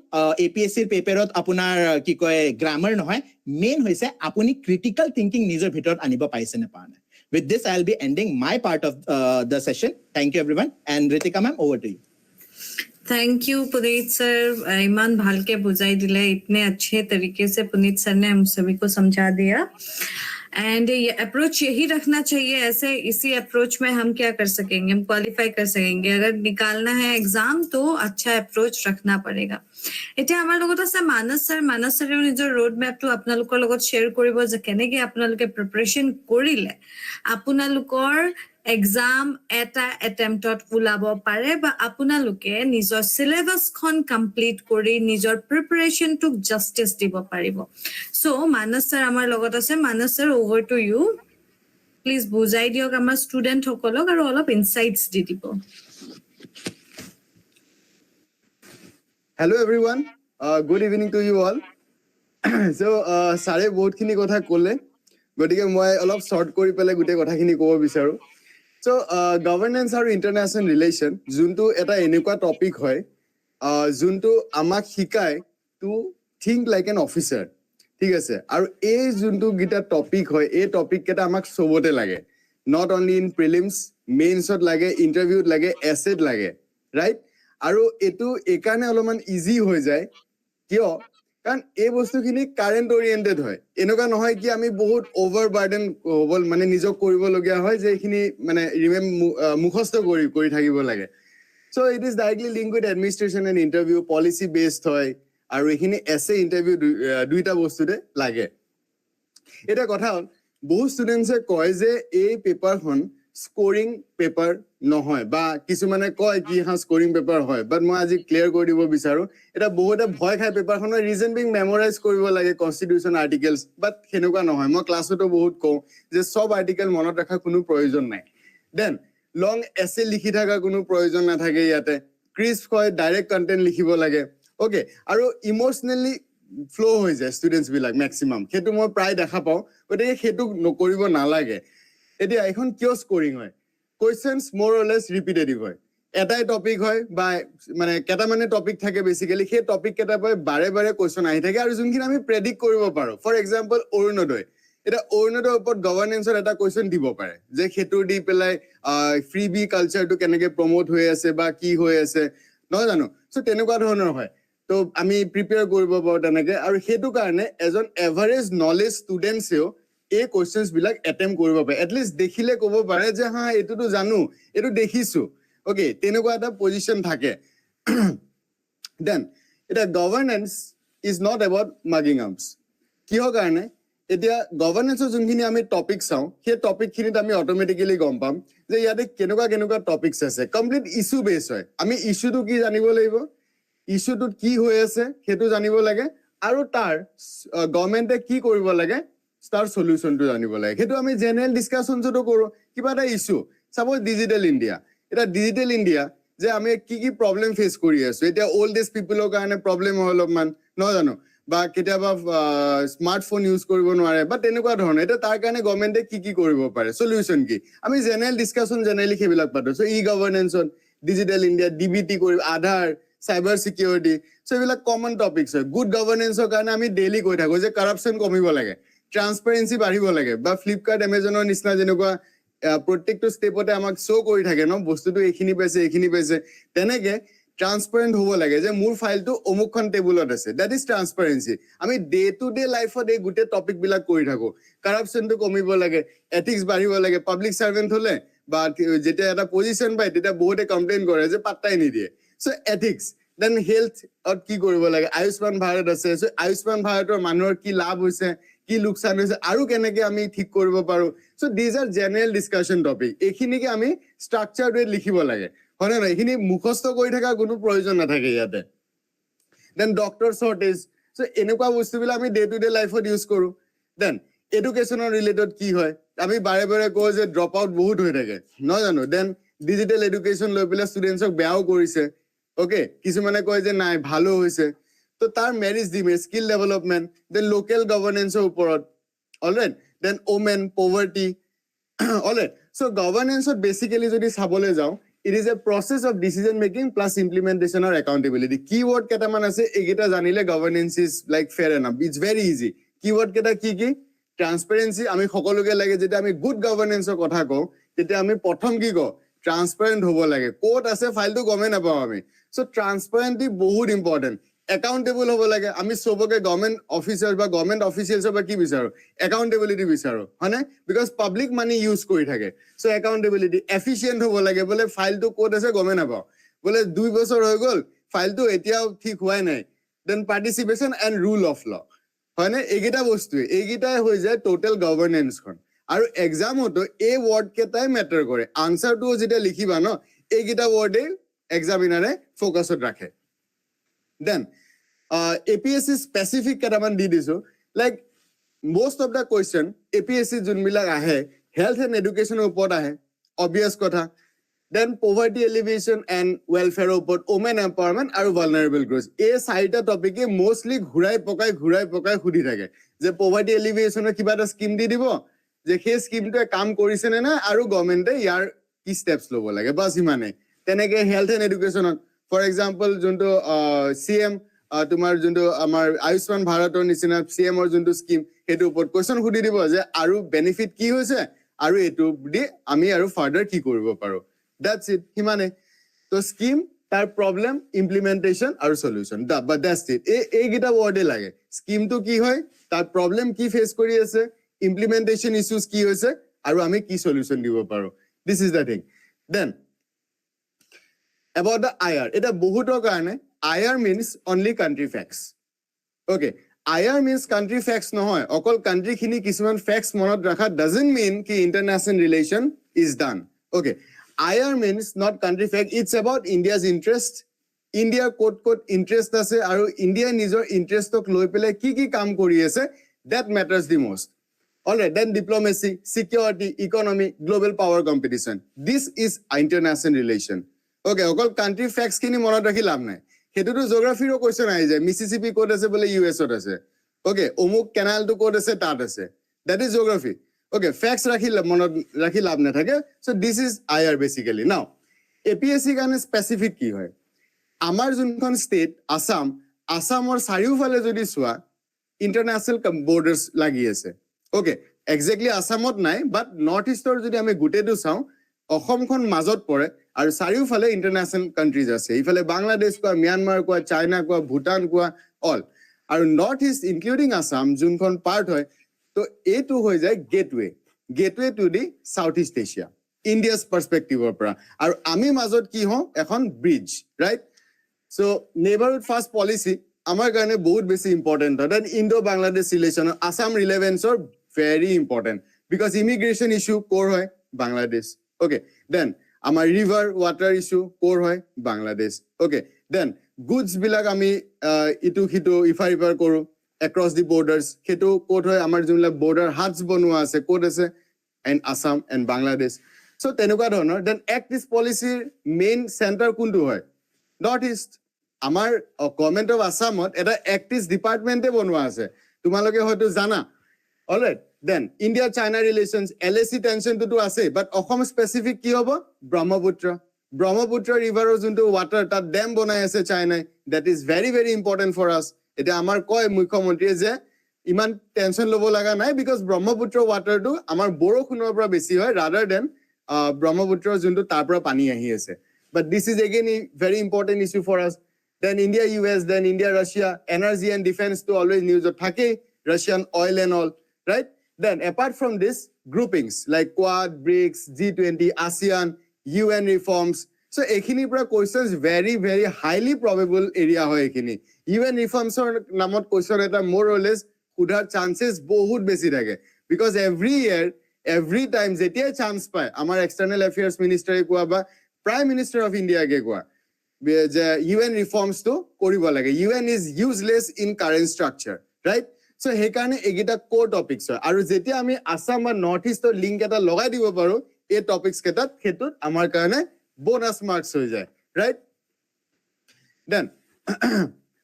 এপিএসসিৰ পেপাৰত আপোনাৰ কি কয় গ্ৰামাৰ নহয় মেইন হৈছে আপুনি ক্ৰিটিকেল থিংকিং নিজৰ ভিতৰত আনিব পাৰিছে নে পাৰা নাই with this I'll be ending my part of the session thank you everyone and Ritika ma'am over to you thank you Puneet sir ईमान भाल के बुझाई दिले इतने अच्छे तरीके से पुनीत सर ने हम सभी को समझा दिया एंड ये अप्रोच यही रखना चाहिए ऐसे इसी अप्रोच में हम क्या कर सकेंगे हम क्वालिफाई कर सकेंगे अगर निकालना है एग्जाम तो अच्छा अप्रोच रखना पड़ेगा এতিয়া আমাৰ লগত আছে মানস ছাৰে নিজৰ ৰোড মেপটো আপোনালোকৰ লগত শ্বেয়াৰ কৰিব যে কেনেকৈ আপোনালোকে প্ৰিপাৰেচন কৰিলে আপোনালোকৰ এক্সাম এটা এটেম্পটত ওলাব পাৰে বা আপোনালোকে নিজৰ সিলেবাসখন কমপ্লিট কৰি নিজৰ প্ৰিপাৰেচনটোক জাস্টিস দিব পাৰিব সো মানস ছাৰ আমাৰ লগত আছে Manas sir over to you please বুজাই দিয়ক আমাৰ ষ্টুডেন্ট সকলক আৰু অলপ ইনসাইটস দি দিব Hello everyone, good evening to you all. So, sare bahut khini kotha kole, gotike moi olop short kori pele gote kotha khini kobo bicharu. So, governance aru international relation, juntu eta enekwa topic hoy, juntu amak hikai to think like an officer. ঠিক আছে আৰু এই juntu gita topic hoy, এই topic keta amak sobote lage. Not only in prelims, mains ot lage, interview lage, essay lage, right? আৰু এটো একানে অলমান ইজি হৈ যায় কিয় কাৰণ এই বস্তুখিনি কাৰেন্ট ওৰিয়েন্টেড হয় এনেকা নহয় কি আমি বহুত ওভাৰবাৰ্ডেন হবল মানে নিজক কৰিব লগিয়া হয় যে এখিনি মানে মুখস্থ কৰি থাকিব লাগে so it is directly link with administration and interview policy based হয় আৰু এখিনি এসে ইন্টাৰভিউ দুইটা বস্তুতে লাগে এটা কথা হ'ল বহু ষ্টুডেন্টসে কয় যে এই পেপাৰখন স্কোৰিং পেপাৰ নহয় বা কিছুমানে কয় কি হা স্কোৰিং পেপাৰ হয় বাট মই আজি ক্লিয়াৰ কৰি দিব বিচাৰো এটা বহুতে ভয় খাই পেপাৰখনৰ ৰিজন বিং মেমৰাইজ কৰিব লাগে কনস্টিটিউশন আৰ্টিকেলস বাট হেনেকুৱা নহয় মই ক্লাছতো বহুত কওঁ যে সব আৰ্টিকেল মনত ৰাখা কোনো প্ৰয়োজন নাই দেন লং এছে লিখি থাকা কোনো প্ৰয়োজন নাথাকে ইয়াতে ক্ৰিস্প হয় ডাইৰেক্ট কন্টেন্ট লিখিব লাগে ওকে আৰু ইমোশনালি ফ্লো হৈ যায় ষ্টুডেন্টস বিলাক ম্যাক্সিমাম হেতু মই প্ৰায় দেখা পাওঁ গতিকে হেতু নকৰিব নালাগে এতিয়া এখন কিয় স্কোৰিং হয় কোৱেশ্চনস মোৰ অৰ লেস ৰিপিটেটিভ হয় এটাই টপিক হয় বা মানে কেটা মানে টপিক থাকে বেসিক্যালি সেই টপিক কেটা পয় বাৰে বাৰে কোৱেশ্চন আহি থাকে আৰু যোনখিনি আমি প্ৰেডিক্ট কৰিব পাৰো ফৰ এক্সাম্পল অৰুণোদয় এটা অৰুণোদয়ৰ ওপৰত গভৰ্নেন্সৰ এটা কোৱেশ্চন দিব পাৰে যে হেতু দি পেলাই ফ্ৰী বি কালচাৰটো কেনেকে প্ৰমোট হৈ আছে বা কি হৈ আছে নহয় জানো সো তেনেকুৱা ধৰণৰ হয় তো আমি প্ৰিপেয়াৰ কৰিব পাৰো তেনেকে আৰু হেতু কাৰণে এজন এভাৰেজ নলেজ ষ্টুডেন্টসেও এই কোৱেশ্চনস বিলাক এটেম্প কৰিব পাৰে এটলিষ্ট দেখিলে ক'ব পাৰে যে হা এটোটো জানো এটো দেখিছো ওকে তেনেকুৱা এটা পজিশন থাকে দেন এটা governance is not about mugging আৰ্মস কিহৰ কাৰণে এতিয়া গভৰ্নেন্সৰ যোনখিনি আমি টপিক চাওঁ সেই টপিক খিনিত আমি অটোমেটিক্যালি গম পাম যে ইয়াতে কেনেকুৱা টপিকস আছে কমপ্লিট ইস্যু বেস হয় আমি ইস্যুটো কি জানিব লাগিব ইস্যুটোত কি হৈ আছে হেতু জানিব লাগে আৰু তাৰ গভৰ্নমেন্টে কি কৰিব লাগে স্টাৰ সলিউশন টু জানিব লাগে হেতু আমি জেনাৰেল ডিসকাশনটো কৰো কিবা এটা ইস্যু সাপোজ ডিজিটাল ইন্ডিয়া এটা ডিজিটাল ইন্ডিয়া যে আমি কি প্ৰবলেম ফেস কৰি আছো এটা ওল্ড এজ পিপলৰ কাৰণে প্ৰবলেম অলপমান নহয় জানো বা কেতিয়াবা স্মাৰ্টফোন ইউজ কৰিব নোৱাৰে বা তেনেকুৱা ধৰণৰ এটা তাৰ কাৰণে গভৰ্নমেন্টে কি কৰিব পাৰে সলিউশন কি আমি জেনাৰেল ডিসকাশন জেনাৰেলি হেবিলাক পাতো সো ই গভৰ্নেন্সত ডিজিটাল ইন্ডিয়া ডিবিটি কৰি আধাৰ সাইবাৰ সিকিউৰিটি সো এইবিলাক কমন টপিকস হয় গুড গভৰ্নেন্সৰ কাৰণে আমি ডেইলি কৈ থাকো যে কৰাপশন কমিব লাগে ট্ৰান্সপাৰেন্সি বাঢ়িব লাগে বা ফ্লিপকাৰ্ট এমাজনৰ নিচিনা যেনেকুৱা প্ৰত্যেকটো ষ্টেপতে আমাক শো কৰি থাকে ন বস্তুটো এখিনি পাইছে তেনেকে ট্ৰান্সপাৰেণ্ট হ'ব লাগে যে মোৰ ফাইলটো অমুকখন টেবুলত আছে দ্যাট ইজ ট্ৰান্সপাৰেন্সি আমি ডে টু ডে লাইফত এই গোটেই টপিক বিলাক কৰি থাকো কাৰাপচনটো কমিব লাগে এথিক্স বাঢ়িব লাগে পাব্লিক সাৰ্ভেন্ট হলে বা যেতিয়া এটা পজিশন পায় তেতিয়া বহুতে কমপ্লেইন কৰে যে পাত্তাই নিদিয়ে সো এথিক্স দেন হেল্থ কি কৰিব লাগে আয়ুষ্মান ভাৰত আছে সো আয়ুষ্মান ভাৰতৰ মানুহৰ কি লাভ হৈছে কি লোকচান হৈছে আৰু কেনেকৈ আমি ঠিক কৰিব পাৰো so these are general discussion topic এইখিনিকে আমি স্ট্ৰাকচাৰ ৱে লিখিব লাগে হয় না এইখিনি মুখস্থ কৰি থকা কোনো প্ৰয়োজন নাথাকে ইয়াতে দেন ডক্টৰ শৰ্টেজ সো এনেকুৱা বস্তুবিলাক আমি ডে টু ডে লাইফত ইউজ কৰো দেন এডুকেশনৰ ৰিলেটেড কি হয় আমি বাৰে বাৰে কওঁ যে ড্ৰপ আউট বহুত হৈ থাকে নহয় জানো দেন ডিজিটেল এডুকেশন লৈ পেলাই ষ্টুডেন্টছক বেয়াও কৰিছে ওকে কিছুমানে কয় যে নাই ভালো হৈছে তো তাৰ মেৰিটছ দিমে স্কিল ডেভেলপমেন্ট দেন লোকেল গভৰ্নেন্সৰ ওপৰত alright then women poverty alright so গভৰ্নেন্সত বেসিক্যালি যদি চাবলৈ যাওঁ it is a process of decision making plus implementation or accountability keyword কেটামান আছে এইকেইটা জানিলে governance is like fair enough it's very easy keyword কেটা কি কি transparency আমি সকলোকে লাগে যেতিয়া আমি good governance ৰ কথা কওঁ তেতিয়া আমি প্ৰথম কি কওঁ transparent হ'ব লাগে কোড আছে ফাইলটো গমে নাপাওঁ আমি so transparency বহুত important accountable হ'ব লাগে আমি সবকে গভৰ্নমেন্ট অফিচাৰ বা গভৰ্নমেন্ট অফিচিয়েলছৰ বা কি বিচাৰো accountability বিচাৰো হয়নে বিকজ পাব্লিক মানি ইউজ কৰি থাকে সো accountability efficient হ'ব লাগে বলে ফাইলটো কোড আছে গমে নাপাওঁ বলে 2 বছৰ হৈ গল ফাইলটো এতিয়াও ঠিক হোৱাই নাই then participation and rule of law হয়নে এইগিটা বস্তু এইগিটাই হৈ যায় টোটাল গভৰ্নেন্স খন আৰু এক্সামতো এই ওয়াৰ্ড কেটাই ম্যাটাৰ কৰে আনসাৰটো যেতিয়া লিখিবা ন এইগিটা ওয়াৰ্ডে এক্সামিনাৰে ফোকাসত ৰাখে then APSC specific kataman di diso like most of the question APSC junbilak ahe health and education upor ahe obvious kotha then poverty alleviation and welfare upor women empowerment aru vulnerable groups ei saita topic e mostly ghurai pokai khudi thake je poverty alleviation er kiba ta scheme di dibo je he scheme to kaam korise ne na aru government e yar ki steps lobo lage bas imane teneke health and education for example junto CM তোমার junto amar আয়ুষ্মান ভাৰতৰ নিচিনা CM or junto scheme হেতু উপৰ কোশ্চেন খুদি দিব যে আৰু বেনিফিট কি হৈছে আৰু এটো দি আমি আৰু ফাৰ্দাৰ কি কৰিব পাৰো দ্যাটস ইট হিমানে তো স্কিম তাৰ প্ৰবলেম ইমপ্লিমেন্টেশন আৰু সলিউশন বাট দ্যাটস ইট এই গিটা ওয়াৰ্ডে লাগে স্কিম তো কি হয় তাৰ প্ৰবলেম কি ফেস কৰি আছে ইমপ্লিমেন্টেশন ইস্যুস কি হৈছে আৰু আমি কি সলিউশন দিব পাৰো this is the thing then about the IR এটা বহুতৰ কাৰণে IR means only country facts okay IR means country facts নহয় অকল country খিনি কিছুমান facts মনত ৰাখা doesn't mean ki international relation is done okay IR means not country fact it's about India's interest India code interest আছে আৰু India নিজৰ interestক লৈ পেলাই কি কাম কৰি আছে that matters the most alright then diplomacy security economy global power competition this is international relation okay অকল কান্ট্ৰি ফ্যাক্টস খিনি মনত ৰাখি লাভ নাই হেতুটো জিওগ্ৰাফিৰ কোৱেশ্চন আই যায় মিছিছিপি কোড আছে বলে ইউএছ ত আছে okay অমুক কেনাল টো কোড আছে তাত আছে that is geography okay facts মনত ৰাখি লাভ না থাকে so this is IR basically now APSC কাৰণে স্পেসিফিক কি হয় আমাৰ যোনখন ষ্টেট আসামৰ চাৰিওফালে যদি চোৱা ইন্টাৰনেশ্যনেল বৰ্ডাৰ্স লাগি আছে okay exactly আসামত নাই বাট নৰ্থ ইষ্টৰ যদি আমি গুটেটো চাওঁ অসমখন মাজত পৰে আৰু চাৰিওফালে ইন্টাৰনেশ্যনেল কান্ট্ৰিজ আছে ইফালে বাংলাদেশ কোৱা মিয়ানমাৰ কোৱা চাইনা কোৱা ভুটান কোৱা অল আৰু নৰ্থ ইষ্ট ইনক্লুডিং আসাম যোনখন পাৰ্ট হয় তো এটো হৈ যায় gateway to the south east Asia India's পাৰ্সপেক্টিভৰ পৰা আৰু আমি মাজত কি হওঁ এখন bridge right so neighbourhood first policy আমাৰ কাৰণে বহুত বেছি ইম্পৰ্টেন্ট হয় দেন ইণ্ডো বাংলাদেশ ৰিলেচন আসাম ৰিলেভেন্সৰ very important because immigration issue core হয় বাংলাদেশ okay then আমাৰ ৰিভাৰ ওয়াটাৰ ইস্যু কোৰ হয় বাংলাদেশ okay then goods বিলাক আমি ইটো হিটো ইফাৰ কৰো across the borders হেতু কোড হয় আমাৰ যোনলা border huts বনোৱা আছে কোড আছে and Assam and Bangladesh so তেনেকুৱা ধৰণৰ then act this policy main center কোনটো হয় নৰ্থ ইষ্ট আমাৰ গভৰ্নমেন্ট অফ আসামত এটা act this department এ বনোৱা আছে তোমালোকে হয়তো জানা alright then India China relations LAC tension to ase but Assam specific ki hobo Brahmaputra river junto water ta dam bonai ase China that is very very important for us eta amar koy mukhyamantri je iman tension lobo laga nai because Brahmaputra water to amar borokhunor pora besi hoy rather than Brahmaputra junto tar pora pani ahi ase but this is again a very important issue for us. Then India, US, then India, Russia, energy and defense to always news of Thake, Russian oil and all, right? Then apart from this, groupings like Quad, BRICS, G20, ASEAN, UN reforms. So ekhini pura questions very, very highly probable area hoy ekhini. UN reforms or namot question eta more or less udhar chances bahut beshi thake. Because every year, every time jetia chance pai, amar external affairs minister koa ba prime minister of India ke koa, UN reforms to koribo lage. UN is useless in current structure, right? So hekane egita core topics hoy. Aru jetia ami Assam or Northeast or link eta logai dibo paro, e topics ketat khetut amar karone bonus marks hoy jay, right? Then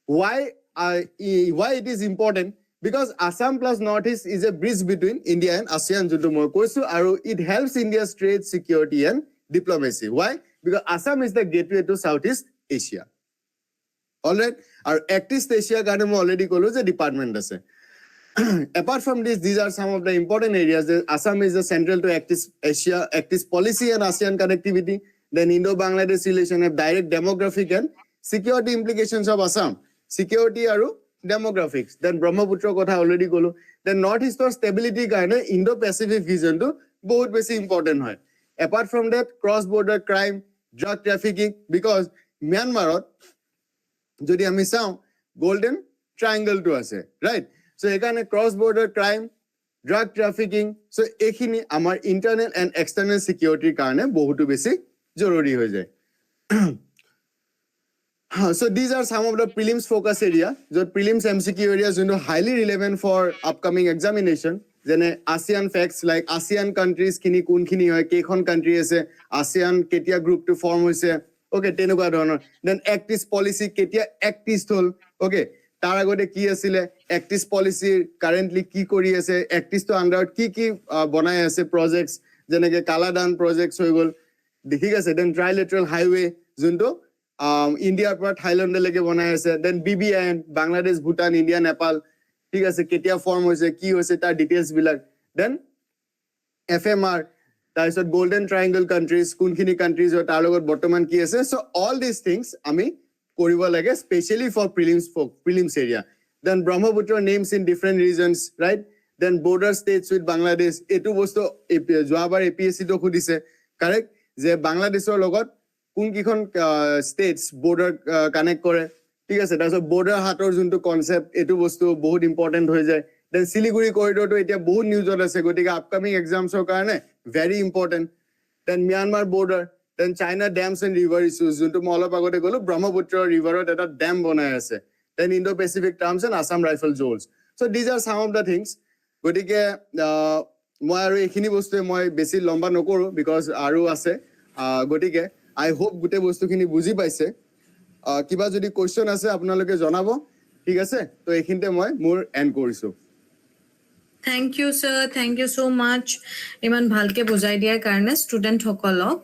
why it is important? Because Assam plus Northeast is a bridge between India and ASEAN junto moi koisu, aru it helps India's trade, security and diplomacy. Why? Because Assam is the gateway to Southeast Asia. All right, our Act East Asia karone moi already kolo je department ase. Apart from this, these are some of the important areas. Assam is the central to Act East Asia, Act East policy and ASEAN connectivity. Then Indo-Bangladesh relation have direct demographic and security implications of Assam. Security aru demographics. Then Brahmaputra kotha already kolo. Then Northeast or stability karone Indo-Pacific region to bahut beshi important hoy. Apart from that, cross-border crime, drug trafficking, because Myanmar jodi ami sao golden triangle to ase, right? So ekane cross-border crime, drug trafficking, so ekhini amar internal and external security karone bahutu beshi jorori hoy jay. So these are some of the prelims focus area. The prelims MCQ areas highly relevant for upcoming examination. Then ASEAN facts like ASEAN countries kini kun kini hoy, kekhon country ase, ASEAN ketia group to form hoise. Okay, tenuka dhoronor. Then Act East policy ketia Act East hol. Okay, tar agote ki asile, Act East policy currently ki kori ase, Act East to under ki banai ase projects jeneke Kaladan projects hoy gol. Thik ase. Then trilateral highway junto India par Thailand leke banai ase. Then BBN, Bangladesh, Bhutan, India, Nepal. Thik ase, ketia form hoise, ki hoise tar details bilak. Then FMR, tarpisot golden triangle countries, kunkhini countries or tar logot bortoman ki ase. So all these things ami koribo lage, especially for prelims area. Then Brahmaputra names in different regions, right? Then border states with Bangladesh. Etu bosto joabar APSC to khudise, correct? Je Bangladeshor logot kun kikhon states border connect kore. ঠিক আছে, তাৰপিছত border hator junto concept etu bostu bahut important hoy jay. Then Siliguri corridor to etia bahut news ase, gotika upcoming exams or karone very important. Then Myanmar border, then China dams and river issues junto mola pagote golo Brahmaputra river ot eta dam banai ase. Then Indo-Pacific terms and Assam rifle zones. So these are some of the things. Gotike moi aru ekhini bostu moi beshi lomba nokoru because aru ase. Gotike I hope gote bostu khini buji paise. কিবা যদি কোয়েশ্চন আছে আপোনালোকে জনাব, ঠিক আছে? তো এইখিনতে মই মোৰ এন্ড কৰিছো। Thank you, sir. Thank you so much. ইমান ভালকে বুজাই দিয়াৰ কাৰণে ষ্টুডেন্ট সকলক।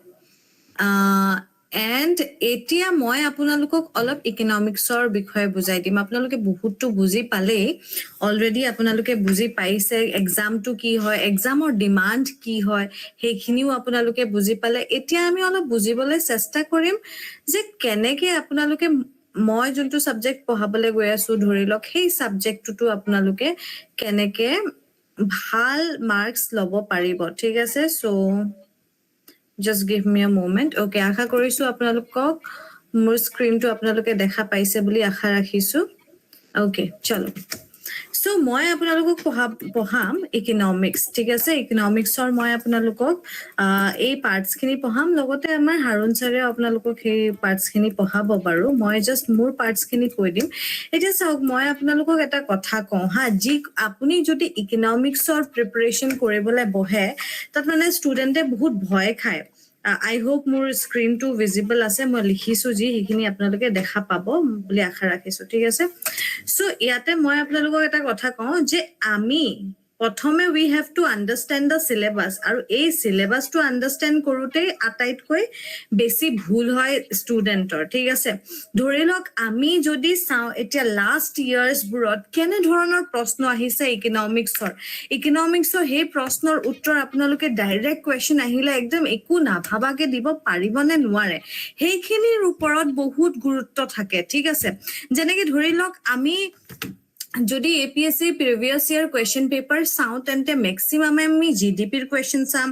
And এতিয়া মই আপোনালোকক অলপ ইকনমিক্সৰ বিষয়ে বুজাই দিম। আপোনালোকে বহুতটো বুজি পালে, অলৰেডি আপোনালোকে বুজি পাইছে এক্সামটো কি হয়, এক্সামৰ ডিমান্ড কি হয়, সেইখিনিও আপোনালোকে বুজি পালে। এতিয়া আমি অলপ বুজিবলৈ চেষ্টা কৰিম যে কেনেকে আপোনালোকে মই যোনটো সাবজেক্ট পঢ়াবলৈ গৈ আছো ধৰি লওক, সেই সাবজেক্টটো আপোনালোকে কেনেকে ভাল মাৰ্কস ল'ব পাৰিব, ঠিক আছে? So just give me a moment. Okay, আশা কৰিছো আপোনালোকক মোৰ স্ক্ৰিনটো আপোনালোকে দেখা পাইছে বুলি আশা ৰাখিছো। Okay, চলো। সো মই আপোনালোকক পঢ়াম ইকনমিক্স, ঠিক আছে? ইকনমিক্সৰ মই আপোনালোকক এই পাৰ্টছখিনি পঢ়াম, লগতে আমাৰ হাৰুণ ছাৰে আপোনালোকক সেই পাৰ্টছখিনি পঢ়াব বাৰু। মই জাষ্ট মোৰ পাৰ্টছখিনি কৈ দিম। এতিয়া চাওক, মই আপোনালোকক এটা কথা কওঁ হা, যি আপুনি যদি ইকনমিক্সৰ প্ৰিপাৰেচন কৰিবলৈ বহে, তাত মানে ষ্টুডেণ্টে বহুত ভয় খায়। I hope মোৰ স্ক্ৰিনটো ভিজিবল আছে, মই লিখিছো যি সেইখিনি আপোনালোকে দেখা পাব বুলি আশা ৰাখিছো, ঠিক আছে? সো ইয়াতে মই আপোনালোকক এটা কথা কওঁ যে আমি প্ৰথমে we have to understand the syllabus আৰু এই syllabusটো understand কৰোঁতে আটাইতকৈ বেছি ভুল হয় ষ্টুডেণ্টৰ ঠিক আছে ধৰি লওক আমি যদি চাওঁ এতিয়া লাষ্ট ইয়াৰ্ছবোৰত কেনে ধৰণৰ প্ৰশ্ন আহিছে ইকনমিক্সৰ সেই প্ৰশ্নৰ উত্তৰ আপোনালোকে ডাইৰেক্ট কুৱেশ্যন আহিলে একদম একো নাভাবাকে দিব পাৰিবনে নোৱাৰে সেইখিনিৰ ওপৰত বহুত গুৰুত্ব থাকে ঠিক আছে যেনেকৈ ধৰি লওক আমি যদি APSC previous year question paper চাওঁ তেন্তে maximum আমি GDP ৰ question চাম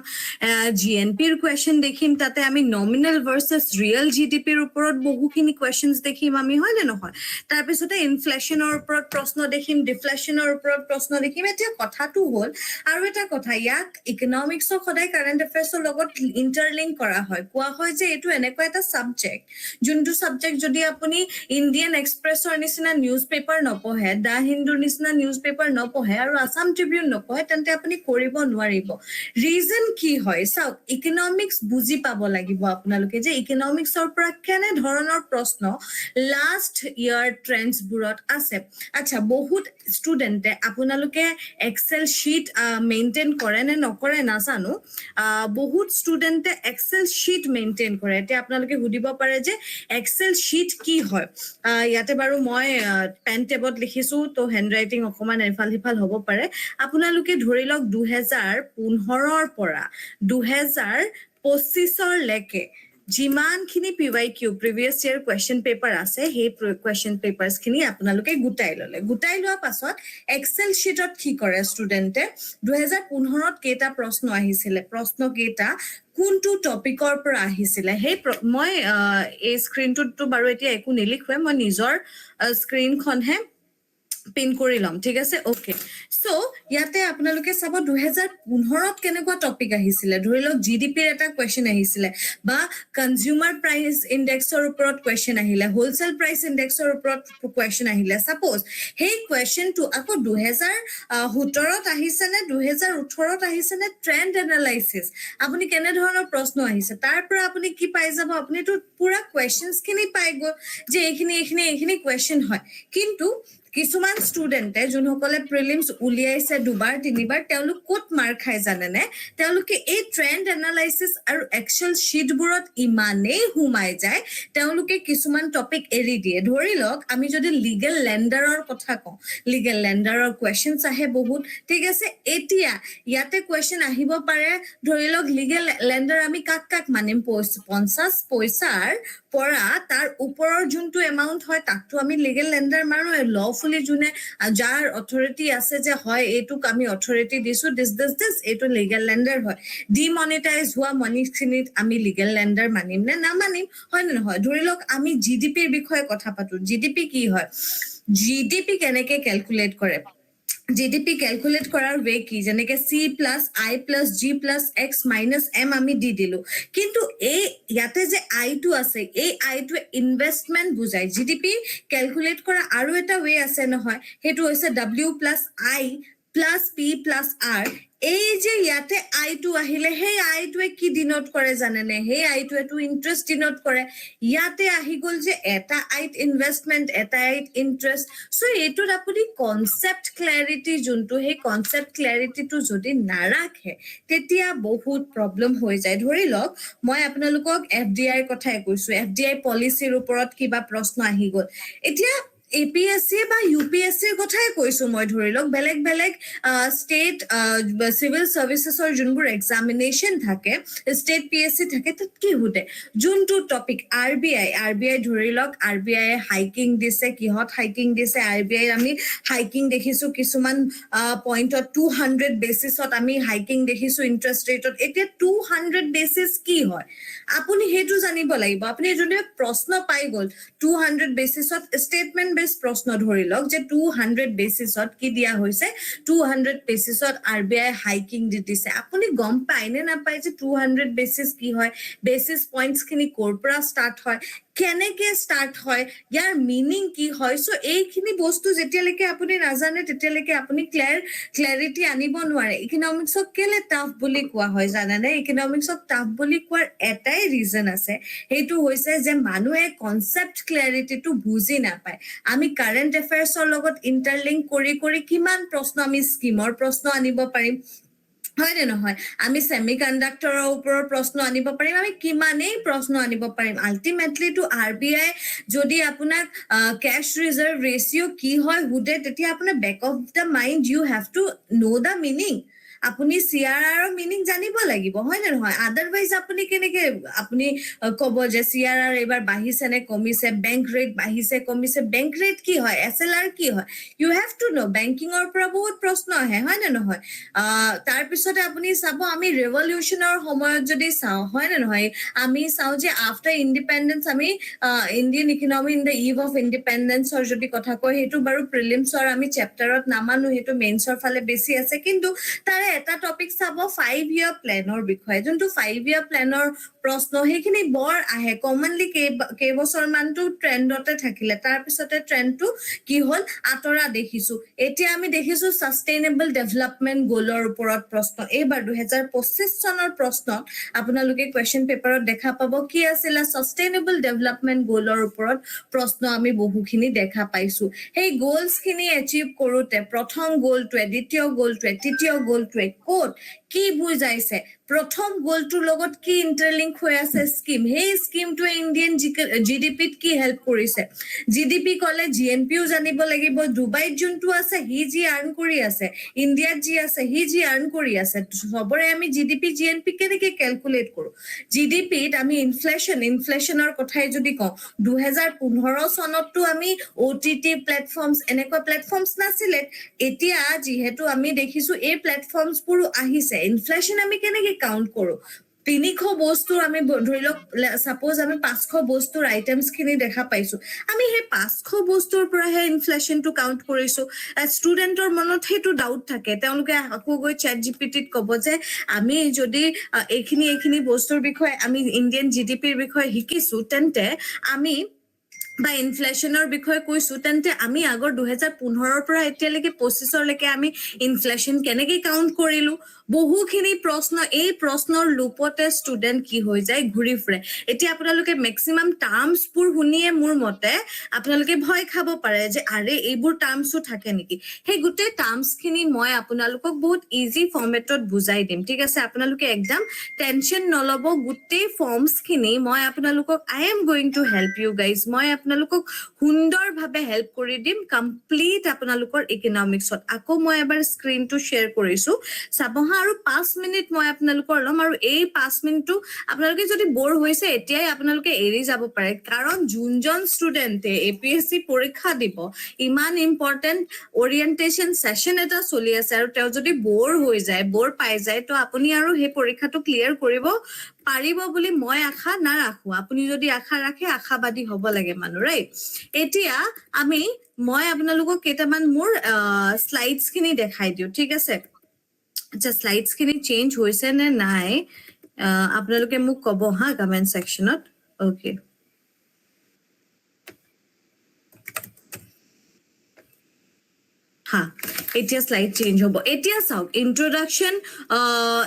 GNP ৰ question দেখিম তাতে আমি nominal versus real GDP ৰ ওপৰত বহুখিনি questions দেখিম আমি হয় নে নহয় তাৰ পিছতে ইনফ্লেশনৰ ওপৰত প্ৰশ্ন দেখিম ডিফ্লেশনৰ ওপৰত প্ৰশ্ন দেখিম এতিয়া কথাটো হ'ল আৰু এটা কথা ইয়াক ইকনমিক্সৰ সদায় কাৰেন্ট এফেয়াৰ্ছৰ লগত ইন্টাৰলিংক কৰা হয় কোৱা হয় যে এটো এনেকুৱা এটা সাবজেক্ট যোনটো সাবজেক্ট যদি আপুনি ইন্ডিয়ান এক্সপ্ৰেছৰ নিচিনা নিউজ পেপাৰ নপঢ়ে দা হিন্দুৰ নিচিনা নিউজ পেপাৰ নপঢ়ে আৰু আসাম ট্ৰিবিউন নপঢ়ে তেন্তে আপুনি কৰিব নোৱাৰিব ৰিজন কি হয় চাওক ইকনমিক্স বুজি পাব লাগিব আপোনালোকে যে ইকনমিক্সৰ পৰা কেনে ধৰণৰ প্ৰশ্ন লাষ্ট ইয়াৰ ট্ৰেন্ডছ বুৰত আছে আচ্ছা বহুত ষ্টুডেন্টে আপোনালোকে এক্সেল শীট মেইনটেইন কৰে নে নকৰে নাজানো বহুত ষ্টুডেন্টে এক্সেল শীট মেইনটেইন কৰে এতিয়া আপোনালোকে সুধিব পাৰে যে এক্সেল শীট কি হয় ইয়াতে বাৰু মই পেন টেবত লিখিছো তো হেণ্ডৰাইটিং অকমান এফাল সিফাল হ'ব পাৰে আপোনালোকে ধৰি লওক 2015 ৰ পৰা 2025 লৈকে যিমানখিনি PYQ previous year question paper আছে সেই question papers খিনি আপোনালোকে গুটাই লোৱা পাছত এক্সেল শীটত কি কৰে ষ্টুডেন্টে 2015 ত কেটা প্ৰশ্ন আহিছিলে প্ৰশ্ন কেটা কোনটো টপিকৰ পৰা আহিছিলে সেই মই এই স্ক্ৰিনটোত বাৰু এতিয়া একো নিলিখুৱে মই নিজৰ স্ক্ৰিনখনহে পিন কৰি লম ঠিক আছে ওকে সো ইয়াতে আপোনালোকে চাব 2015 ত কেনেকুৱা টপিক আহিছিলে ধৰি লওক জিডিপি ৰ এটা কোৱেশ্চন আহিছিলে বা কনজিউমাৰ প্ৰাইস ইনডেক্সৰ ওপৰত কোৱেশ্চন আহিলে হোলসেল প্ৰাইস ইনডেক্সৰ ওপৰত কোৱেশ্চন আহিলে সাপোজ সেই কোৱেশ্চনটো আকৌ 2017 ত আহিছে নে 2018 ত আহিছে নে ট্ৰেন্ড এনালাইসিস আপুনি কেনে ধৰণৰ প্ৰশ্ন আহিছে তাৰ পৰা আপুনি কি পাই যাব আপুনি তো পুৰা কোৱেশ্চনছ খিনি পাই গ'ল যে এইখিনি কোৱেশ্চন হয় কিন্তু কিছুমান ষ্টুডেন্টে যোনসকলে প্ৰিলিমছ উলিয়াইছে দুবাৰ তিনিবাৰ তেওঁলোক কোট মাৰ খাই জানে নে তেওঁলোকে এই ট্ৰেন্ড এনালাইসিস আৰু এক্সেল শীটবোৰত ইমানেই হুমাই যায় তেওঁলোকে কিছুমান টপিক এৰি দিয়ে ধৰি লওক আমি যদি লিগেল লেন্ডাৰৰ কথা কওঁ লিগেল লেন্ডাৰৰ কোৱেশ্চনছ আহে বহুত ঠিক আছে এতিয়া ইয়াতে কোৱেশ্চন আহিব পাৰে ধৰি লওক লিগেল লেন্ডাৰ আমি কাক মানিম 50 পইচাৰ পৰা তাৰ ওপৰৰ যোনটো এমাউন্ট হয় তাকটো আমি লিগেল লেন্ডাৰ মানো লফুলি জুনে যাৰ অথৰিটি আছে যে হয় এইটোক আমি অথৰিটি দিছো দিস এইটো লিগেল লেন্ডাৰ হয় ডিমনিটাইজ হোৱা মানিখিনিত আমি লিগেল লেন্ডাৰ মানিম নে না মানিম হয় নে নহয় ধৰি লওক আমি জিডিপিৰ বিষয়ে কথা পাতো জিডিপি কি হয় জিডিপি কেনেকে ক্যালকুলেট কৰে জিডিপি ক্যালকুলেট কৰাৰ ৱে কি যেনেকে C plus I plus G plus X minus M আমি দি দিলো কিন্তু এই ইয়াতে যে I টো আছে এই I টো ইনভেষ্টমেন্ট বুজাই জিডিপি ক্যালকুলেট কৰা আৰু এটা ৱে আছে নহয় হেতু হৈছে W plus I plus P plus R এই যে ইয়াতে I টো আহিলে সেই I টোৱে কি ডিনোট কৰে জানেনে সেই I টোৱে তো ইন্টাৰেস্ট ডিনোট কৰে ইয়াতে আহি গল যে এটা আইট ইনভেষ্টমেন্ট এটা আইট ইন্টাৰেস্ট সো এটোৰ আপুনি কনসেপ্ট ক্লাৰিটি যোনটো সেই কনসেপ্ট ক্লাৰিটিটো যদি নাৰাখে তেতিয়া বহুত প্ৰবলেম হৈ যায় ধৰি লওক মই আপোনালোকক FDI কথাই কৈছো FDI পলিচিৰ ওপৰত কিবা প্ৰশ্ন আহি গল এতিয়া APSC বা UPSC কথাই কৈছো মই ধৰি লওক বেলেগ স্টেট সিভিল সাৰ্ভিসেছৰ যোনবোৰ এক্সামিনেশন থাকে স্টেট PSC থাকে তাত কি হতে যোনটো টপিক RBI ধৰি লওক RBI হাইকিং দিছে কিহত হাইকিং দিছে RBI আমি হাইকিং দেখিছো কিছুমান পইণ্টত 200 বেসিছত আমি হাইকিং দেখিছো ইন্টারেস্ট ৰেটত এতিয়া 200 বেসিস কি হয় আপুনি হেতু জানিব লাগিব আপুনি যদি প্ৰশ্ন পাই গল 200 বেসিছত স্টেটমেন্ট বেস প্ৰশ্ন ধৰি লওক যে 200 বেসিছত কি দিয়া হৈছে 200 বেসিছত RBI হাইকিং দিছে আপুনি গম পায় নে না পায় যে 200 বেসিস কি হয় বেসিস পইণ্টছ খিনি কৰ পৰা ষ্টাৰ্ট হয় কেনেকে ষ্টাৰ্ট হয় ইয়াৰ মিনিং কি হয় সো এইখিনি বস্তু যেতিয়ালৈকে আপুনি নাজানে তেতিয়ালৈকে আপুনি ক্লেৰিটি আনিব নোৱাৰে ইকনমিক্সক কেলে টাফ বুলি কোৱা হয় জানেনে ইকনমিক্সক টাফ বুলি কোৱাৰ এটাই ৰিজন আছে সেইটো হৈছে যে মানুহে কনসেপ্ট ক্লেৰিটিটো বুজি নাপায় আমি কাৰেন্ট এফেয়াৰ্সৰ লগত ইন্টাৰলিংক কৰি কিমান প্ৰশ্ন আমি স্কিমৰ প্ৰশ্ন আনিব পাৰিম হয় নে নহয় আমি সেমিকন্ডাক্টৰৰ ওপৰৰ প্ৰশ্ন আনিব পাৰিম আমি কিমানেই প্ৰশ্ন আনিব পাৰিম আলটিমেটলি টু আৰবিআই যদি আপোনাক ক্যাশ ৰিজাৰ্ভ ৰেশিও কি হয় হুদে তেতিয়া আপোনাৰ back of the mind you have to know the meaning আপুনি সিআৰআৰ ৰ মিনিং জানিব লাগিব হয় নে নহয় আদাৰৱাইজ আপুনি কেনেকে আপুনি কব যে সিআৰআৰ এবাৰ বাঢ়িছে নে কমিছে বেংক ৰেট বাঢ়িছে কমিছে বেংক ৰেট কি হয় এসএলআৰ কি হয় ইউ হ্যাভ টু নো বেংকিংৰ পৰা বহুত প্ৰশ্ন আহে হয় নে নহয় তাৰ পিছতে আপুনি চাব আমি ৰেভলিউশনৰ সময়ত যদি চাও হয় নে নহয় আমি চাও যে আফটাৰ ইন্ডিপেন্ডেন্স আমি Indian economy in the eve of ইন্ডিপেন্ডেন্সৰ যদি কথা কয় হেতু বাৰু প্ৰিলিমছৰ আমি চেপ্টাৰত নামানো হেতু মেইনছৰ ফালে বেছি আছে কিন্তু তাৰে এটা টপিক চাব 5 ইয়াৰ প্ল্যানৰ বিষয়ে যোনটো 5 ইয়াৰ প্ল্যানৰ প্ৰশ্ন হেখিনি বৰ আহে কমনলি কেবছৰ মানটো ট্ৰেন্ডতে থাকিলে তাৰ পিছতে ট্ৰেন্ডটো কি হল আতৰা দেখিছো এতিয়া আমি দেখিছো সাস্টেইনেবল ডেভেলপমেন্ট গোলৰ ওপৰত প্ৰশ্ন এইবাৰ 2025 চনৰ প্ৰশ্ন আপোনালোকে কোৱেশ্চন পেপাৰত দেখা পাব কি আছিল সাস্টেইনেবল ডেভেলপমেন্ট গোলৰ ওপৰত প্ৰশ্ন আমি বহুখিনি দেখা পাইছো এই গোলস খিনি এচিভ কৰোতে প্ৰথম গোলটোৱে দ্বিতীয় গোলটোৱে তৃতীয় গোলটোৱে কোড কি বুজাইছে প্ৰথম গোলটোৰ লগত কি ইন্টাৰলিংক হৈ আছে স্কিম হেই স্কিমটোৱে ইন্ডিয়ান জিডিপিত কি হেল্প কৰিছে জিডিপি কলে জিএনপিও জানিব লাগিব দুবাইত যোনটো আছে হি জি আৰ্ন কৰি আছে ইণ্ডিয়াত যি আছে হি জি আৰ্ন কৰি আছে সবৰে আমি জিডিপি জিএনপি কেনেকে ক্যালকুলেট কৰো জিডিপিত আমি ইনফ্লেশনৰ কথাই যদি কওঁ 2015 চনতটো আমি ওটিটি প্ল্যাটফৰ্মছ এনেকুৱা প্ল্যাটফৰ্মছ নাছিলে এতিয়া যিহেতু আমি দেখিছো এই প্ল্যাটফৰ্মছ বোৰ আহিছে ইনফ্লেশন আমি কেনেকে কাউন্ট কৰো 300 বস্তু আমি ধৰি লওক সাপোজ আমি 500 বস্তুৰ আইটেমছ খিনি দেখা পাইছো আমি হে 500 বস্তুৰ পৰা হে ইনফ্লেশনটো কাউন্ট কৰিছো ষ্টুডেন্টৰ মনত হেতু ডাউট থাকে তেওঁলোকে আকৌ গৈ চ্যাট জিপিটিত কব যে আমি যদি এইখিনি বস্তুৰ বিষয়ে আমি ইন্ডিয়ান জিডিপিৰ বিষয়ে শিকিছো তেন্তে আমি বা ইনফ্লেশনৰ বিষয়ে কৈছো তেন্তে আমি আগৰ 2015 ৰ পৰা এতিয়ালৈকে 25 লৈকে আমি ইনফ্লেশন কেনেকে কাউন্ট কৰিলো বহুখিনি প্ৰশ্ন এই প্ৰশ্নৰ লুপতে ষ্টুডেন্ট কি হৈ যায় ঘুৰি ফুৰে এতিয়া আপোনালোকে ম্যাক্সিমাম টাৰ্মছ বোৰ শুনিয়ে মোৰ মতে আপোনালোকে ভয় খাব পাৰে যে আৰে এইবোৰ টাৰ্মছও থাকে নেকি সেই গুটে টাৰ্মছ খিনি মই আপোনালোকক বহুত ইজি ফৰ্মেটত বুজাই দিম ঠিক আছে আপোনালোকে একদম টেনশন নলব গুটে ফৰ্মছ খিনি মই আপোনালোকক I am going to help you guys মই আপোনালোকক সুন্দৰভাৱে হেল্প কৰি দিম কমপ্লিট আপোনালোকৰ ইকনমিক্সত আকৌ মই এবাৰ স্ক্ৰিনটো শেয়াৰ কৰিছো চাবহা আৰু 5 মিনিট মই আপোনালোকৰ লম আৰু এই 5 মিনিটটো আপোনালোকে যদি বৰ হৈছে এতিয়াই আপোনালোকে এৰি যাব পাৰে কাৰণ জুনজন ষ্টুডেন্টে এপিএসসি পৰীক্ষা দিব ইমান ইম্পৰ্টেন্ট ওৰিয়েন্টেশন সেশন এটা চলি আছে আৰু তেওঁ যদি বৰ হৈ যায় বৰ পাই যায় তো আপুনি আৰু সেই পৰীক্ষাটো ক্লিয়াৰ কৰিব পাৰিব বুলি মই আশা নাৰাখো আপুনি যদি আশা ৰাখে আশাবাদী হ'ব লাগে মানুহ ৰাইট এতিয়া মই আপোনালোকক কেইটামান মোৰ স্লাইডছ খিনি দেখাই দিও ঠিক আছে আচ্ছা স্লাইডছ খিনি চেঞ্জ হৈছে নে নাই আপোনালোকে মোক কব হা কমেন্ট সেকশনত ওকে হা এতিয়া স্লাইড চেঞ্জ হ'ব এতিয়া চাওক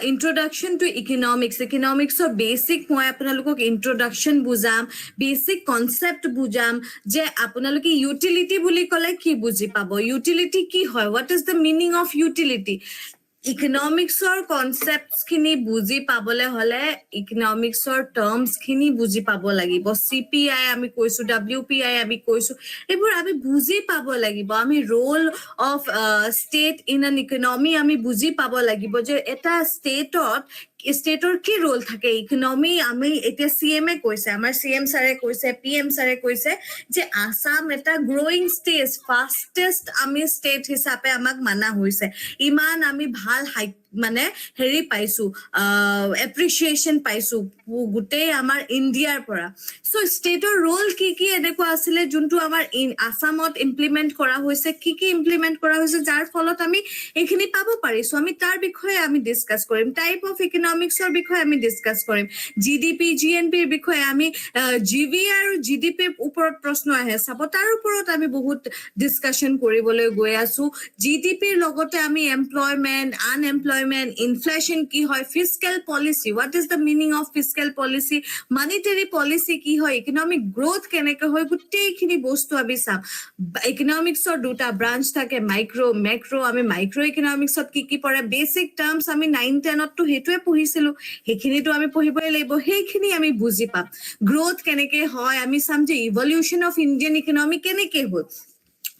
ইন্ট্ৰোডাকশন টু ইকনমিক্সৰ বেসিক মই আপোনালোকক ইন্ট্ৰোডাকশন বুজাম বেসিক কনসেপ্ট বুজাম যে আপোনালোকে ইউটিলিটি বুলি কলে কি বুজি পাব ইউটিলিটি কি হয় what is the meaning of utility ইকনমিক্সৰ কনসেপ্টছ খিনি বুজি পাবলে হলে ইকনমিক্সৰ টাৰ্মছ খিনি বুজি পাব লাগিব সিপিআই আমি কৈছো ডব্লিউপিআই আমি কৈছো এইবোৰ আমি বুজি পাব লাগিব আমি roll of state in an economy আমি বুজি পাব লাগিব যে এটা ষ্টেটৰ কি ৰোল থাকে ইকনমি আমি এতিয়া সিএমএ কৈছে আমাৰ সিএম ছাৰে কৈছে পিএম ছাৰে কৈছে যে আসাম এটা গ্ৰোইং ষ্টেট ফাস্টেষ্ট আমি ষ্টেট হিচাপে আমাক মানা হৈছে ইমান আমি ভাল মানে হেৰি পাইছো এপ্ৰিচিয়েশ্যন পাইছো গোটেই আমাৰ ইণ্ডিয়াৰ পৰা সো ষ্টেটৰ ৰোল কি কি এনেকুৱা আছিলে যোনটো আমাৰ আসামত ইমপ্লিমেন্ট কৰা হৈছে কি ইমপ্লিমেন্ট কৰা হৈছে যাৰ ফলত আমি এইখিনি পাব পাৰিছো আমি তাৰ বিষয়ে আমি ডিসকাস কৰিম টাইপ অফ ইকনমিক্সৰ বিষয়ে আমি ডিসকাস কৰিম জিডিপি জিএনপিৰ বিষয়ে আমি জিভি আৰু জিডিপিৰ ওপৰত প্ৰশ্ন আহে চাব তাৰ ওপৰত আমি বহুত ডিসকাশন কৰিবলৈ গৈ আছো জিডিপিৰ লগতে আমি এমপ্লয়মেন্ট আনএমপ্লয়মেন্ট ইনফ্লেশন কি হয় fiscal policy what is the meaning of fiscal policy monetary policy কি হয় ইকনমিক গ্ৰোথ কেনেকৈ হয় গোটেইখিনি বস্তু আমি চাম ইকনমিক্সৰ দুটা ব্ৰাঞ্চ থাকে মাইক্ৰো মেক্ৰো আমি মাইক্ৰো ইকনমিক্সত কি পৰে বেসিক টাৰ্মছ আমি 9-10 তো হেতুৱে পঢ়িছিলো সেইখিনিটো আমি পঢ়িবই লাগিব সেইখিনি আমি বুজি পাম গ্ৰোথ কেনেকৈ হয় আমি চাম যে ইভলিউশন অফ ইণ্ডিয়ান ইকনমি কেনেকৈ হ'ল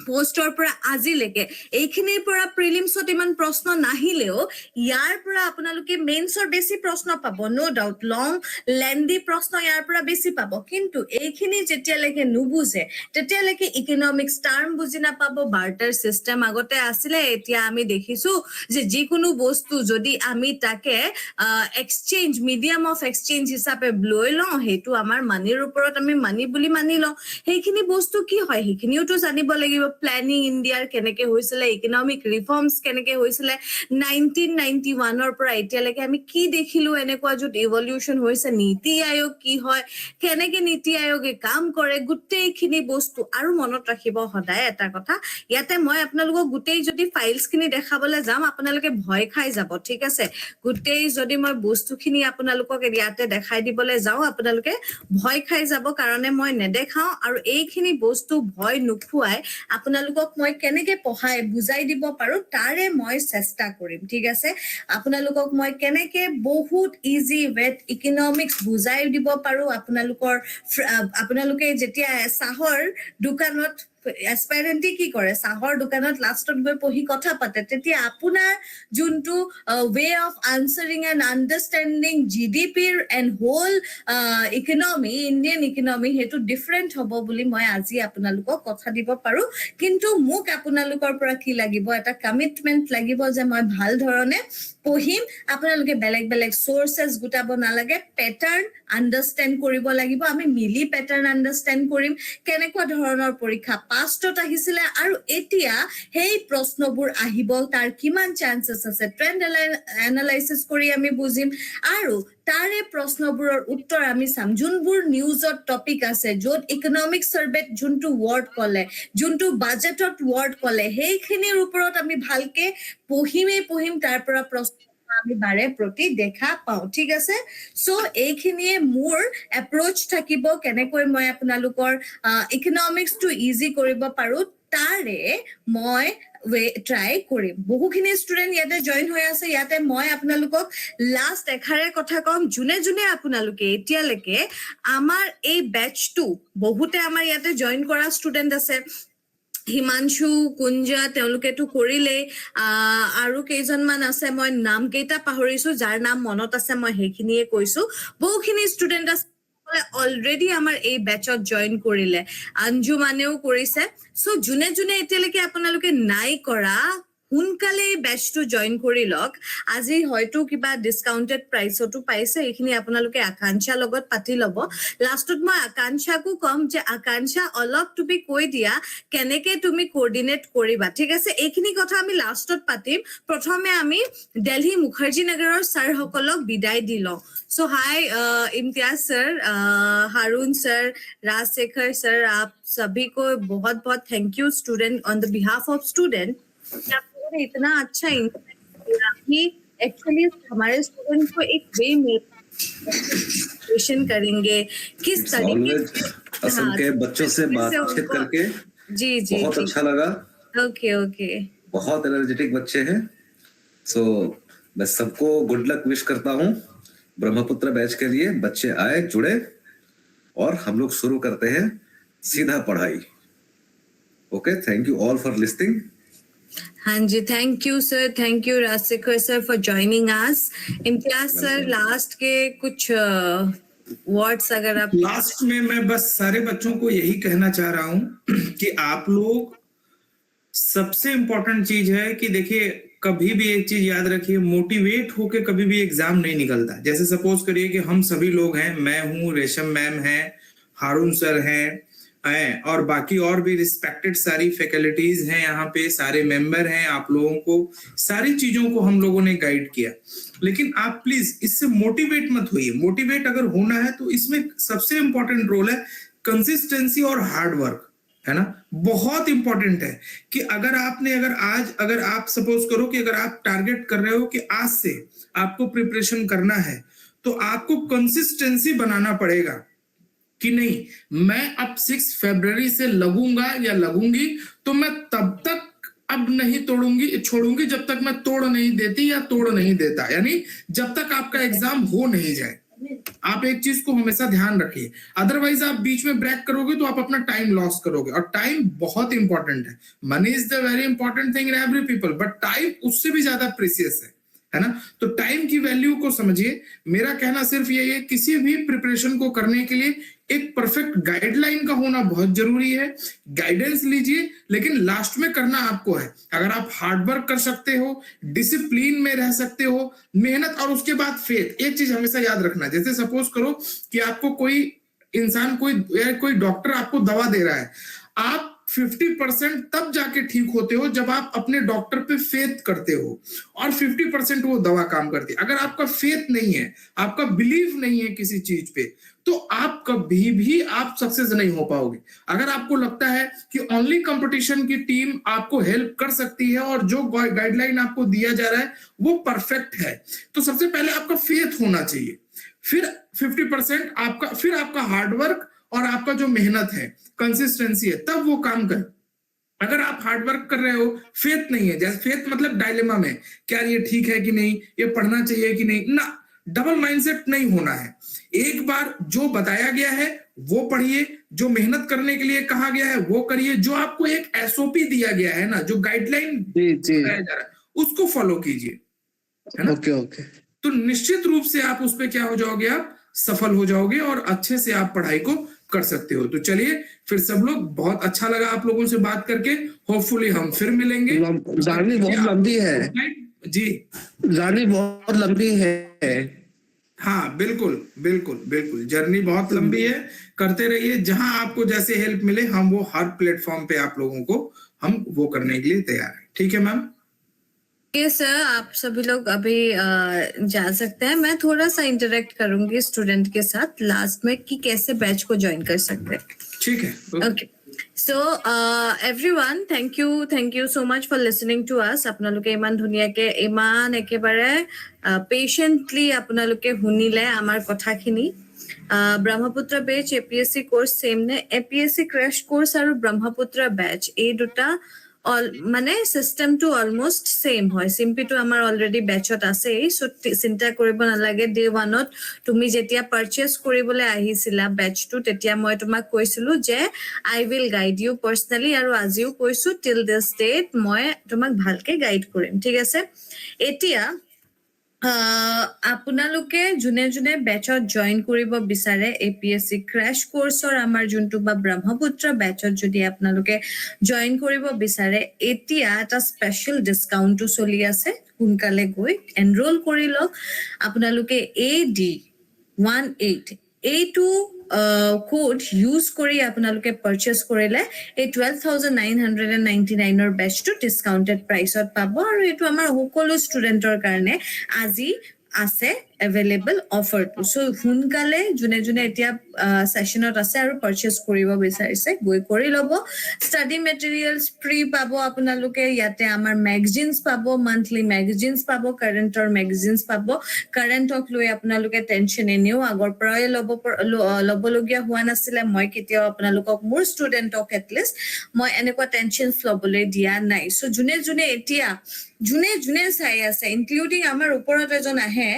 পোষ্টৰ পৰা আজিলৈকে এইখিনিৰ পৰা প্ৰিলিমছত ইমান প্ৰশ্ন নাহিলেও ইয়াৰ পৰা আপোনালোকে মেইনছৰ বেছি প্ৰশ্ন পাব নো ডাউট লং লেন্দি প্ৰশ্ন ইয়াৰ পৰা বেছি পাব কিন্তু এইখিনি যেতিয়ালৈকে নুবুজে তেতিয়ালৈকে ইকনমিক্স টাৰ্ম বুজি নাপাব বাৰ্টাৰ সিস্টেম আগতে আছিলে এতিয়া আমি দেখিছো যে যিকোনো বস্তু যদি আমি তাকে এক্সচেঞ্জ মিডিয়াম অফ এক্সচেঞ্জ হিচাপে লৈ লওঁ সেইটো আমাৰ মানিৰ ওপৰত আমি মানি বুলি মানি লওঁ সেইখিনি বস্তু কি হয় সেইখিনিওতো জানিব লাগিব প্ল্যানিং ইণ্ডিয়াৰ কেনেকৈ হৈছিলে ইকনমিক ৰিফৰ্মছ কেনেকৈ হৈছিলে 1991 ৰ পৰা এতিয়ালৈকে আমি কি দেখিলো এনেকুৱা য'ত ইভলিউশন হৈছে নীতি আয়োগ কি হয় কেনেকৈ নীতি আয়োগে কাম কৰে গোটেইখিনি বস্তু আৰু মনত ৰাখিব সদায় এটা কথা ইয়াতে মই আপোনালোকক গোটেই যদি ফাইলছখিনি দেখাবলৈ যাম আপোনালোকে ভয় খাই যাব ঠিক আছে গোটেই যদি মই বস্তুখিনি আপোনালোকক ইয়াতে দেখাই দিবলৈ যাওঁ আপোনালোকে ভয় খাই যাব কাৰণে মই নেদেখাও আৰু এইখিনি বস্তু ভয় নোখোৱাই আপোনালোকক মই কেনেকৈ পঢ়াই বুজাই দিব পাৰো তাৰে মই চেষ্টা কৰিম ঠিক আছে আপোনালোকক মই কেনেকৈ বহুত ইজি ৱেত ইকনমিক্স বুজাই দিব পাৰো আপোনালোকে যেতিয়া চাহৰ দোকানত এসপাইৰেন্টে কি কৰে চাহৰ দোকানত লাষ্টত গৈ পঢ়ি কথা পাতে তেতিয়া আপোনাৰ যোনটো way of answering and understanding জিডিপিৰ and whole economy Indian economy সেইটো ডিফাৰেণ্ট হ'ব বুলি মই আজি আপোনালোকক কথা দিব পাৰো কিন্তু মোক আপোনালোকৰ পৰা কি লাগিব এটা কমিটমেন্ট লাগিব যে মই ভাল ধৰণে পঢ়িম আপোনালোকে বেলেগ বেলেগ সোৰ্সেস গোটাব নালাগে প্যাটাৰ্ন আণ্ডাৰষ্টেণ্ড কৰিব লাগিব আমি মিলি প্যাটাৰ্ন আণ্ডাৰষ্টেণ্ড কৰিম কেনেকুৱা ধৰণৰ পৰীক্ষা পাষ্টত আহিছিলে আৰু এতিয়া সেই প্ৰশ্নবোৰ আহিব তাৰ কিমান চান্সেস আছে ট্ৰেন্ড এনালাইসিস কৰি আমি বুজিম আৰু তাৰে প্ৰশ্নবোৰৰ উত্তৰ আমি চাম যোনবোৰ নিউজত টপিক আছে য'ত ইকনমিক সাৰ্ভেত যোনটো ওয়াৰ্ড কলে যোনটো বাজেটত ওয়াৰ্ড কলে সেইখিনিৰ ওপৰত আমি ভালকে পঢ়িম তাৰ পৰা প্ৰশ্ন আমি বাৰে প্ৰতি দেখা পাওঁ ঠিক আছে সো এইখিনিয়ে মোৰ এপ্ৰোচ থাকিব কেনেকৈ মই আপোনালোকৰ ইকনমিক্স টু ইজি কৰিব পাৰো তাৰে মই ট্ৰাই কৰিম বহুখিনি ষ্টুডেন্ট ইয়াতে জয়েন হৈ আছে ইয়াতে মই আপোনালোকক লাষ্ট এখাৰে কথা কম যোনে যোনে আপোনালোকে এতিয়ালৈকে আমাৰ এই বেচটো বহুতে আমাৰ ইয়াতে জয়েন কৰা ষ্টুডেন্ট আছে হিমাংশু কুঞ্জা তেওঁলোকেতো কৰিলে আৰু কেইজনমান আছে মই নাম কেইটা পাহৰিছো যাৰ নাম মনত আছে মই সেইখিনিয়ে কৈছো বহুখিনি ষ্টুডেন্ট আছে অলৰেডি আমাৰ এই বেচত জয়েন কৰিলে আঞ্জুমানেও কৰিছে সো যোনে যোনে এতিয়ালৈকে আপোনালোকে নাই কৰা সোনকালে বেচটো জয়েন কৰি লওক আজি হয়তো কিবা ডিসকাউন্টেড প্ৰাইচতো পাইছে এইখিনি আপোনালোকে আকাংক্ষা লগত পাতি লব লাষ্টত মই আকাংক্ষাকো কম যে আকাংক্ষা অলপ তুমি কৈ দিয়া কেনেকৈ তুমি কোঅৰ্ডিনেট কৰিবা ঠিক আছে এইখিনি কথা আমি লাষ্টত পাতিম প্ৰথমে আমি দিল্লী মুখাৰ্জী নগৰৰ ছাৰ সকলক বিদায় দি লওঁ सो हाय इम्तियाज सर हारून सर राजशेखर सर आप सभी को बहुत बहुत thank you student on the behalf of student आपने इतना अच्छा एक्चुअली हमारे स्टूडेंट को एक वे में करेंगे किस तरीके असम के बच्चों से बातचीत करके जी बहुत अच्छा लगा ओके बहुत एनर्जेटिक बच्चे हैं सो मैं सबको गुड लक विश करता हूँ ब्रह्मपुत्र बैच के लिए बच्चे आए जुड़े और हम लोग शुरू करते हैं सीधा पढ़ाई okay thank you all for listening हाँ जी thank you sir thank you Rajshekhar sir for joining us Imtiaz sir last के कुछ वर्ड्स अगर आप लास्ट में मैं बस सारे बच्चों को यही कहना चाह रहा हूं कि आप लोग सबसे इम्पोर्टेंट चीज है कि देखिए कभी भी एक चीज याद रखिए, मोटिवेट होके कभी भी एग्जाम नहीं निकलता। जैसे सपोज करिए कि हम सभी लोग हैं, मैं हूँ, रेशम मैम है, हारून सर हैं और बाकी और भी रिस्पेक्टेड सारी फैकल्टीज हैं यहाँ पे, सारे मेंबर हैं, आप लोगों को सारी चीजों को हम लोगों ने गाइड किया। लेकिन आप प्लीज इससे मोटिवेट मत होइए। मोटिवेट अगर होना है तो इसमें सबसे इंपॉर्टेंट रोल है कंसिस्टेंसी और हार्ड वर्क, है ना। बहुत इंपॉर्टेंट है कि अगर आप सपोज करो कि अगर आप टारगेट कर रहे हो कि आज से आपको प्रिपरेशन करना है, तो आपको कंसिस्टेंसी बनाना पड़ेगा कि नहीं, मैं अब 6 फरवरी से लगूंगा या लगूंगी, तो मैं तब तक अब नहीं छोड़ूंगी जब तक मैं तोड़ नहीं देती या तोड़ नहीं देता, यानी जब तक आपका एग्जाम हो नहीं जाए। आप एक चीज को हमेशा ध्यान रखिए, अदरवाइज आप बीच में ब्रेक करोगे तो आप अपना टाइम लॉस करोगे, और टाइम बहुत इंपॉर्टेंट है। Money is the very important thing in every people, but time उससे भी ज्यादा प्रीसियस है ना। तो टाइम की वैल्यू को समझिए। मेरा कहना सिर्फ यही है, किसी भी प्रिपरेशन को करने के लिए एक परफेक्ट गाइडलाइन का होना बहुत जरूरी है। गाइडेंस लीजिए, लेकिन लास्ट में करना आपको है। अगर आप हार्ड वर्क कर सकते हो, डिसिप्लिन में रह सकते हो, मेहनत और उसके बाद फेथ, एक चीज हमेशा याद रखना। जैसे सपोज करो कि आपको कोई इंसान, कोई डॉक्टर आपको दवा दे रहा है, आप 50% तब जाके ठीक होते हो जब आप अपने डॉक्टर पे फेथ करते हो, और 50% वो दवा काम करती है। अगर आपका फेथ नहीं है, आपका बिलीव नहीं है किसी चीज पे, तो आप कभी भी आप सक्सेस नहीं हो पाओगे। अगर आपको लगता है कि ओनली कंपटीशन की टीम आपको हेल्प कर सकती है और जो गाइडलाइन आपको दिया जा रहा है वो परफेक्ट है, तो सबसे पहले आपका फेथ होना चाहिए, फिर 50% आपका, फिर आपका हार्डवर्क और आपका जो मेहनत है, कंसिस्टेंसी है, तब वो काम कर। अगर आप हार्डवर्क कर रहे हो, फेथ नहीं है, जैसे फेथ मतलब डायलेमा में, क्या ये ठीक है कि नहीं, ये पढ़ना चाहिए कि नहीं ना, डबल माइंडसेट नहीं होना है। एक बार जो बताया गया है वो पढ़िए, जो मेहनत करने के लिए कहा गया है वो करिए, जो आपको एक एसओपी दिया गया है ना, जो गाइडलाइन बताया जा रहा है उसको फॉलो कीजिए, है ना। ओके तो निश्चित रूप से आप उस पे क्या हो जाओगे, आप सफल हो जाओगे और अच्छे से आप पढ़ाई को कर सकते हो। तो चलिए फिर सब लोग, बहुत अच्छा लगा आप लोगों से बात करके। होपफुली हम फिर मिलेंगे। जर्नी बहुत लंबी है जी, जर्नी बहुत लंबी है। हाँ बिल्कुल बिल्कुल बिल्कुल, जर्नी बहुत लंबी है। करते रहिए, जहां आपको जैसे हेल्प मिले, हम वो हर प्लेटफॉर्म पे आप लोगों को हम वो करने के लिए तैयार है। ठीक है मैम। सर, आप सभी लोग अभी जा सकते हैं। मैं थोड़ा सा इंटरेक्ट करूंगी स्टूडेंट के साथ लास्ट में कि कैसे बैच को ज्वाइन कर सकते हैं। ठीक है, okay. So everyone, thank you so much for listening to us. আপোনালোকে ইমান ধুনীয়াকে, ইমান একেবাৰে পেশেন্টলি আপোনালোকে শুনিলে আমাৰ কথাখিনি। ব্ৰহ্মপুত্ৰ বেচ এপিএসসি কোৰ্স সেম নে? এপিএসসি ক্ৰ্যাশ কোৰ্স আৰু ব্ৰহ্মপুত্ৰ বেচ এই দুটা মানে সিস্টেমটো অলমোস্ট সেম হয়। চিম্পিটো আমাৰ অলৰেডি বেচত আছে, সো চিন্তা কৰিব নালাগে। ডে 1ত তুমি যেতিয়া পাৰচেজ কৰিবলৈ আহিছিলা বেচটো, তেতিয়া মই তোমাক কৈছিলো যে আই উইল গাইড ইউ পাৰ্চনেলি, আৰু আজিও কৈছো টিল দিছ ডেট মই তোমাক ভালকে গাইড কৰিম, ঠিক আছে। এতিয়া আপোনালোকে যোনে যোনে বেচত জইন কৰিব বিচাৰে, এপিএসসি ক্ৰ্যাশ কোৰ্সৰ আমাৰ যোনটো বা ব্ৰহ্মপুত্ৰ বেচত যদি আপোনালোকে জইন কৰিব বিচাৰে, এতিয়া এটা স্পেশাল ডিসকাউন্টটো চলি আছে। সোনকালে গৈ এনৰোল কৰি লওক। আপোনালোকে AD18 এইটো কোড ইউজ কৰি আপোনালোকে পাৰচেজ কৰিলে এই 12,999 ৰ বেচটো ডিসকাউন্টেড প্ৰাইসত পাব, আৰু এইটো আমাৰ সকলো ষ্টুডেন্টৰ কাৰণে আজি আছে এভেইলেবল অফাৰটো। সো সোনকালে যোনে যোনে এতিয়া সেশনত আছে আৰু পাৰচেজ কৰিব বিচাৰিছে গৈ কৰি ল'ব। ষ্টাডি মেটেৰিয়েলছ ফ্ৰী পাব আপোনালোকে। ইয়াতে আমাৰ মেগাজিনছ পাব, মান্থলি মেগাজিনছ পাব, কাৰেণ্টৰ মেগাজিনছ পাব। কাৰেণ্টক লৈ আপোনালোকে টেনচন এনেও আগৰ পৰাই ল'বলগীয়া হোৱা নাছিলে। মই কেতিয়াও আপোনালোকক, মোৰ ষ্টুডেণ্টক এটলিষ্ট মই এনেকুৱা টেনচনছ ল'বলৈ দিয়া নাই। সো যোনে যোনে এতিয়া যোনে চাই আছে, ইনক্লুডিং আমাৰ ওপৰত এজন আহে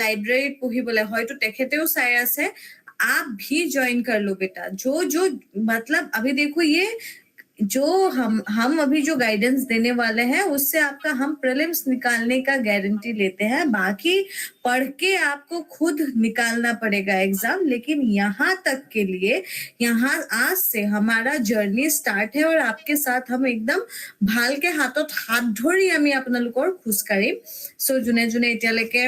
লাইব্ৰেৰীত পঢ়িবলৈ, হয়তো তেখেতেও চাই আছে। आप भी ज्वाइन कर लो बेटा। जो मतलब अभी देखो, ये जो हम अभी जो गाइडेंस देने वाले हैं उससे आपका हम प्रीलिम्स निकालने का गारंटी लेते हैं। बाकी पढ़ के आपको खुद निकालना पड़ेगा एग्जाम, लेकिन यहाँ तक के लिए यहाँ आज से हमारा जर्नी स्टार्ट है और आपके साथ हम एकदम ভালকে হাতত হাত ধৰি আমি আপোনালোকৰ খোজকাঢ়িম। সো যোনে যোনে এতিয়ালৈকে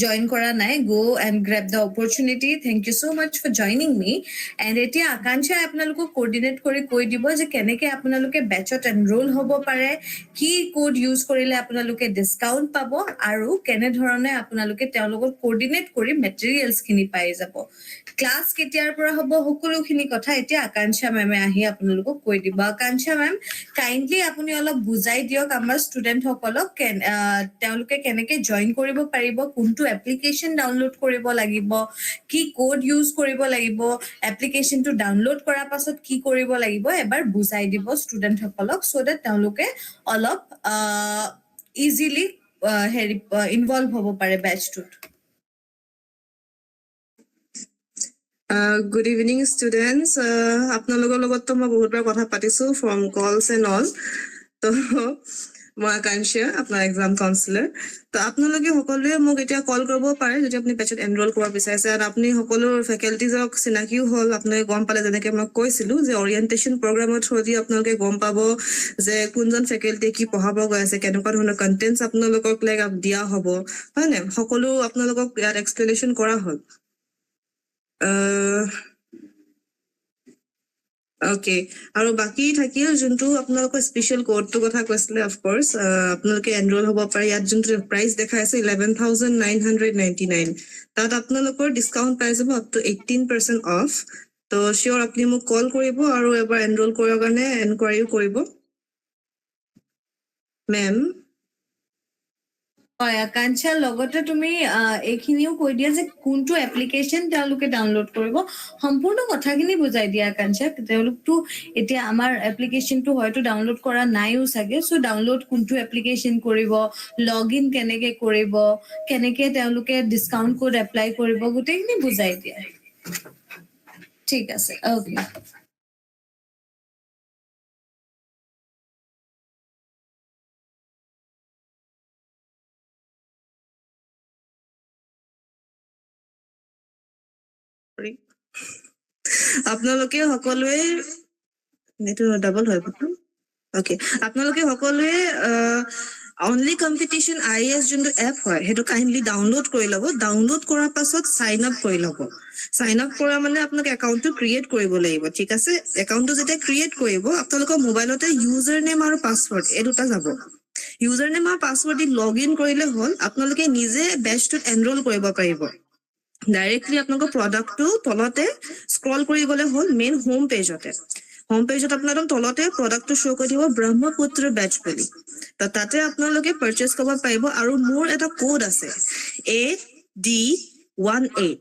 জইন কৰা নাই, go and grab the opportunity. Thank you so' much for joining me. And এতিয়া আকাংক্ষাই আপোনালোকক কোৰ্ডিনেট কৰি কৈ দিব যে কেনেকে আপোনালোকে বেচত এনৰোল হ'ব পাৰে, কি কোড ইউজ কৰিলে আপোনালোকে ডিছকাউণ্ট পাব, আৰু কেনেধৰণে আপোনালোকে তেওঁলোকক কোৰ্ডিনেট কৰি মেটেৰিয়েলছখিনি পাই যাব। ক্লাছ কেতিয়াৰ পৰা হ'ব সকলোখিনি কথা এতিয়া আকাংক্ষা মেমে আহি আপোনালোকক কৈ দিব। আকাংক্ষা মেম, কাইণ্ডলি আপুনি অলপ বুজাই দিয়ক আমাৰ ষ্টুডেণ্টসকলক তেওঁলোকে কেনেকে জইন কৰিব পাৰিব, কোনটো এপ্লিকেশ্যন ডাউনলোড কৰিব লাগিব, কি কোড ইউজ কৰিব লাগিব, এপ্লিকেশ্যনটো ডাউনলোড কৰাৰ পাছত কি কৰিব লাগিব, এবাৰ বুজাই দিব ষ্টুডেণ্টসকলক চ' ডেট তেওঁলোকে অলপ ইজিলি ইনভলভ হ'ব পাৰে বেচটোত। Good evening students. আপোনালোকৰ লগততো মই বহুতবাৰ কথা পাতিছোঁ ফ্ৰম কলছ এণ্ড অল। তো মই আকাংক্ষা, আপোনাৰ এক্সাম কাউন্সিলাৰ। তো আপোনালোকে সকলোৱে মোক এতিয়া কল কৰিব পাৰে যদি আপুনি বেচত এনৰোল কৰিব বিচাৰিছে। আৰু আপুনি সকলো ফেকাল্টিজক চিনাকিও হ'ল, আপোনালোকে গম পালে যেনেকৈ মই কৈছিলোঁ যে অৰিয়েণ্টেশ্যন প্ৰগ্ৰামৰ থ্ৰুদি আপোনালোকে গম পাব যে কোনজন ফেকাল্টিয়ে কি পঢ়াব গৈ আছে, কেনেকুৱা ধৰণৰ কণ্টেণ্টছ আপোনালোকক দিয়া হ'ব, হয় নাই? সকলো আপোনালোকক ইয়াত এক্সপ্লেনেশ্যন কৰা হ'ল। অ'কে, আৰু বাকী থাকিল যোনটো আপোনালোকৰ স্পেচিয়েল কোডটোৰ কথা কৈছিলে। অফক'ৰ্চ আপোনালোকে এনৰোল হ'ব পাৰে। ইয়াত যোনটো প্ৰাইচ দেখাইছে 11,999, তাত আপোনালোকৰ ডিছকাউণ্ট পাই যাব আপ টু 18% অফ। তো চিয়'ৰ আপুনি মোক কল কৰিব আৰু এবাৰ এনৰোল কৰাৰ কাৰণে এনকুৱাৰীও কৰিব। মেম, হয় আকাংক্ষাৰ লগতে তুমি এইখিনিও কৈ দিয়া যে কোনটো এপ্লিকেশ্যন তেওঁলোকে ডাউনলোড কৰিব। সম্পূৰ্ণ কথাখিনি বুজাই দিয়া আকাংক্ষা। তেওঁলোকতো এতিয়া আমাৰ এপ্লিকেশ্যনটো হয়তো ডাউনলোড কৰা নাইও চাগে। চ' ডাউনলোড কোনটো এপ্লিকেশ্যন কৰিব, লগ ইন কেনেকে কৰিব, কেনেকে তেওঁলোকে ডিছকাউণ্ট কোড এপ্লাই কৰিব, গোটেইখিনি বুজাই দিয়া। ঠিক আছে, অ'কে। আপোনালোকে সকলোৱে এইটো ডাবল হয়। অ'কে, আপোনালোকে সকলোৱে অনলি কম্পিটিশ্যন IAS যোনটো এপ হয় সেইটো কাইণ্ডলি ডাউনলোড কৰি ল'ব। ডাউনলোড কৰাৰ পাছত চাইন আপ কৰি ল'ব। চাইন আপ কৰা মানে আপোনালোকে একাউণ্টটো ক্ৰিয়েট কৰিব লাগিব, ঠিক আছে? একাউণ্টটো যেতিয়া ক্ৰিয়েট কৰিব আপোনালোকৰ মোবাইলতে ইউজাৰ নেম আৰু পাছৱৰ্ড এই দুটা যাব। ইউজাৰ নেম আৰু পাছৱৰ্ড দি লগ ইন কৰিলে হ'ল। আপোনালোকে নিজে বেচটোত এনৰোল কৰিব পাৰিব। ডাইৰেক্টলি আপোনালোকৰ প্ৰডাক্টটো তলতে স্ক্ৰল কৰি গ'লে হ'ল মেইন হোম পেজতে। হোম পেজত আপোনালোকৰ তলতে প্ৰডাক্টটো শ্ব' কৰি দিব ব্ৰহ্মপুত্ৰ বেচ বুলি। তো তাতে আপোনালোকে পাৰচেজ কৰিব পাৰিব। আৰু মোৰ এটা কোড আছে AD18।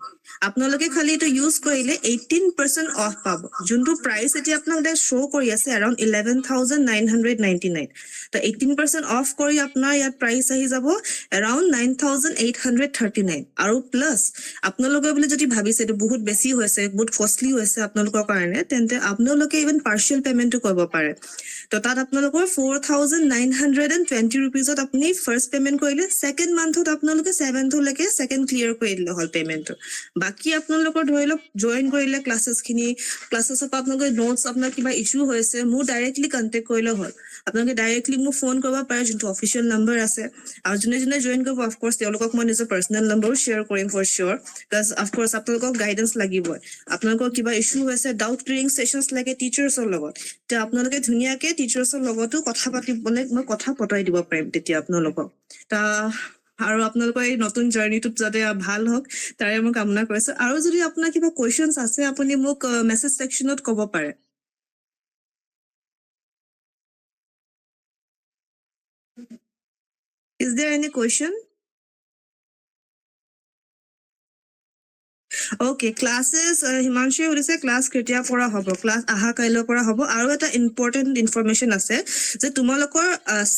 আপোনালোকে খালি এইটো ইউজ কৰিলে 18% অফ পাব। যোনটো প্ৰাইচ এতিয়া আপোনালোকে শ্ব' কৰি আছে এৰাউণ্ড 11,999। তো 18% অফ কৰি আপোনাৰ ইয়াত প্ৰাইচ আহি যাব এৰাউণ্ড 9,839। আৰু প্লাছ আপোনালোকে বুলি যদি ভাবিছে এইটো বহুত বেছি হৈছে, বহুত কষ্টলি হৈছে আপোনালোকৰ কাৰণে, তেন্তে আপোনালোকে ইভেন পাৰ্চিয়েল পেমেণ্টটো কৰিব পাৰে। তো তাত আপোনালোকৰ 4,920 ৰুপিজত আপুনি ফাৰ্ষ্ট পেমেণ্ট কৰিলে, ছেকেণ্ড মান্থত আপোনালোকে 7th ছেকেণ্ড ক্লিয়াৰ কৰি দিলে হ'ল পেমেণ্টটো। বাকী আপোনালোকৰ ধৰি লওক জইন কৰিলে ক্লাছেছৰ পৰা আপোনালোকৰ নোটছ আপোনাৰ কিবা ইছ্যু হৈছে, মোৰ ডাইৰেক্টলি কণ্টেক্ট কৰিলে হ'ল। আপোনালোকে ডাইৰেক্টলি মোক ফোন কৰিব পাৰে, যোনটো অফিচিয়েল নম্বৰ আছে। আৰু যোনে যোনে জইন কৰিব অফক'ৰ্চ তেওঁলোকক মই নিজৰ পাৰ্চনেল নম্বৰো শ্বেয়াৰ কৰিম ফৰ চিয়'ৰ। বিকজ অফক'ৰ্চ আপোনালোকক গাইডেঞ্চ লাগিবই। আপোনালোকৰ কিবা ইছ্যু হৈছে, ডাউট ক্লিয়াৰিং ছেশ্যনছ লাগে টিচাৰ্ছৰ লগত, তেতিয়া আপোনালোকে ধুনীয়াকৈ টিচাৰ্ছৰ লগতো কথা পাতিবলৈ মই কথা পতাই দিব পাৰিম তেতিয়া আপোনালোকক। আৰু আপোনালোকৰ এই নতুন জাৰ্ণিটোত যাতে ভাল হওক তাৰে মই কামনা কৰিছোঁ। আৰু যদি আপোনাৰ কিবা কুৱেশ্যনছ আছে আপুনি মোক মেছেজ ছেকশ্যনত ক'ব পাৰে। Is there any question? Okay, classes Himanshu সুধিছে ক্লাছ কেতিয়া পৰা হ'ব ক্লাছ আহা কাইলৈ পৰা হ'ব আৰু এটা ইম্পৰ্টেণ্ট ইনফৰমেশ্যন আছে যে তোমালোকৰ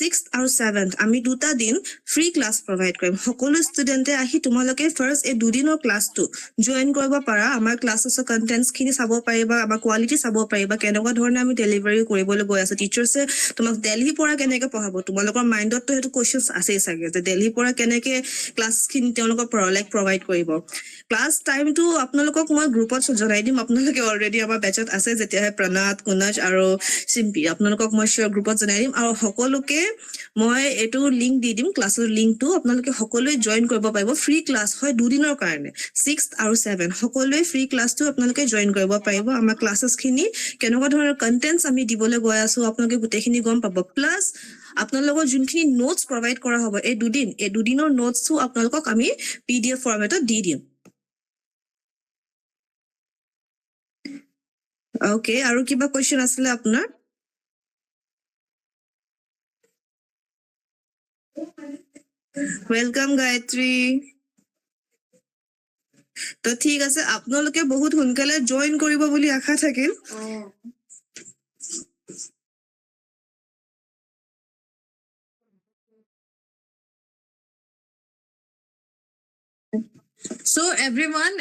6th আৰু 7th আমি দুটা দিন ফ্ৰী ক্লাছ প্ৰভাইড কৰিম সকলো ষ্টুডেণ্টে আহি তোমালোকে ফাৰ্ষ্ট এই দুদিনৰ ক্লাছটো জয়েন কৰিব পাৰা আমাৰ ক্লাছেছৰ কন্টেন্টছ খিনি চাব পাৰিবা আমাৰ কোৱালিটি চাব পাৰিবা কেনেকুৱা ধৰণে আমি ডেলিভাৰী কৰিবলৈ গৈ আছো টিচাৰ্ছে তোমাক দিল্লীৰ পৰা কেনেকৈ পঢ়াব তোমালোকৰ মাইণ্ডতটো সেইটো কোৱেশ্চনছ আছেই চাগে যে দিল্লীৰ পৰা কেনেকৈ ক্লাছ খিনি তেওঁলোকক প্ৰভাইড কৰিব ক্লাছ টাইমটো আপোনালোকক মই গ্ৰুপত জনাই দিম আপোনালোকে অলৰেডি আমাৰ বেচত আছে যেতিয়াহে প্ৰণাত কুনজ আৰু চিম্পি আপোনালোকক মই শ্বেয়াৰ গ্ৰুপত জনাই দিম আৰু সকলোকে মই এইটো লিংক দি দিম ক্লাছৰ লিংকটো আপোনালোকে সকলোৱে জয়েন কৰিব পাৰিব ফ্ৰী ক্লাছ হয় দুদিনৰ কাৰণে 6th আৰু 7th সকলোৱে ফ্ৰী ক্লাছটো আপোনালোকে জয়েন কৰিব পাৰিব আমাৰ ক্লাছেছ খিনি কেনেকুৱা ধৰণৰ কন্টেন্টছ আমি দিবলৈ গৈ আছো আপোনালোকে গোটেইখিনি গম পাব প্লাছ আপোনালোকৰ যোনখিনি নোটছ প্ৰভাইড কৰা হ'ব এই দুদিনৰ নোটছটো আপোনালোকক আমি PDF ফৰ্মেটত দি দিম Okay, আৰু কিবা কোৱেশ্চন আছিলে আপোনাৰ ওয়েলকাম গায়ত্ৰী তো ঠিক আছে আপোনালোকে বহুত সোনকালে জয়েন কৰিব বুলি আশা থাকিল So everyone,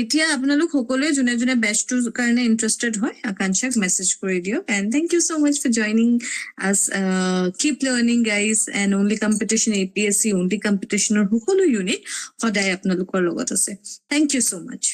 এতিয়া আপোনালোক সকলোৱে যোনে যোনে বেচটোৰ কাৰণে ইন্টাৰেষ্টেড হয় আকাংক্ষাক মেছেজ কৰি দিয়ক and thank you so much for joining us keep learning guys and only competition APSC only competition সকলো ইউনিট সদায় আপোনালোকৰ লগত আছে thank you so much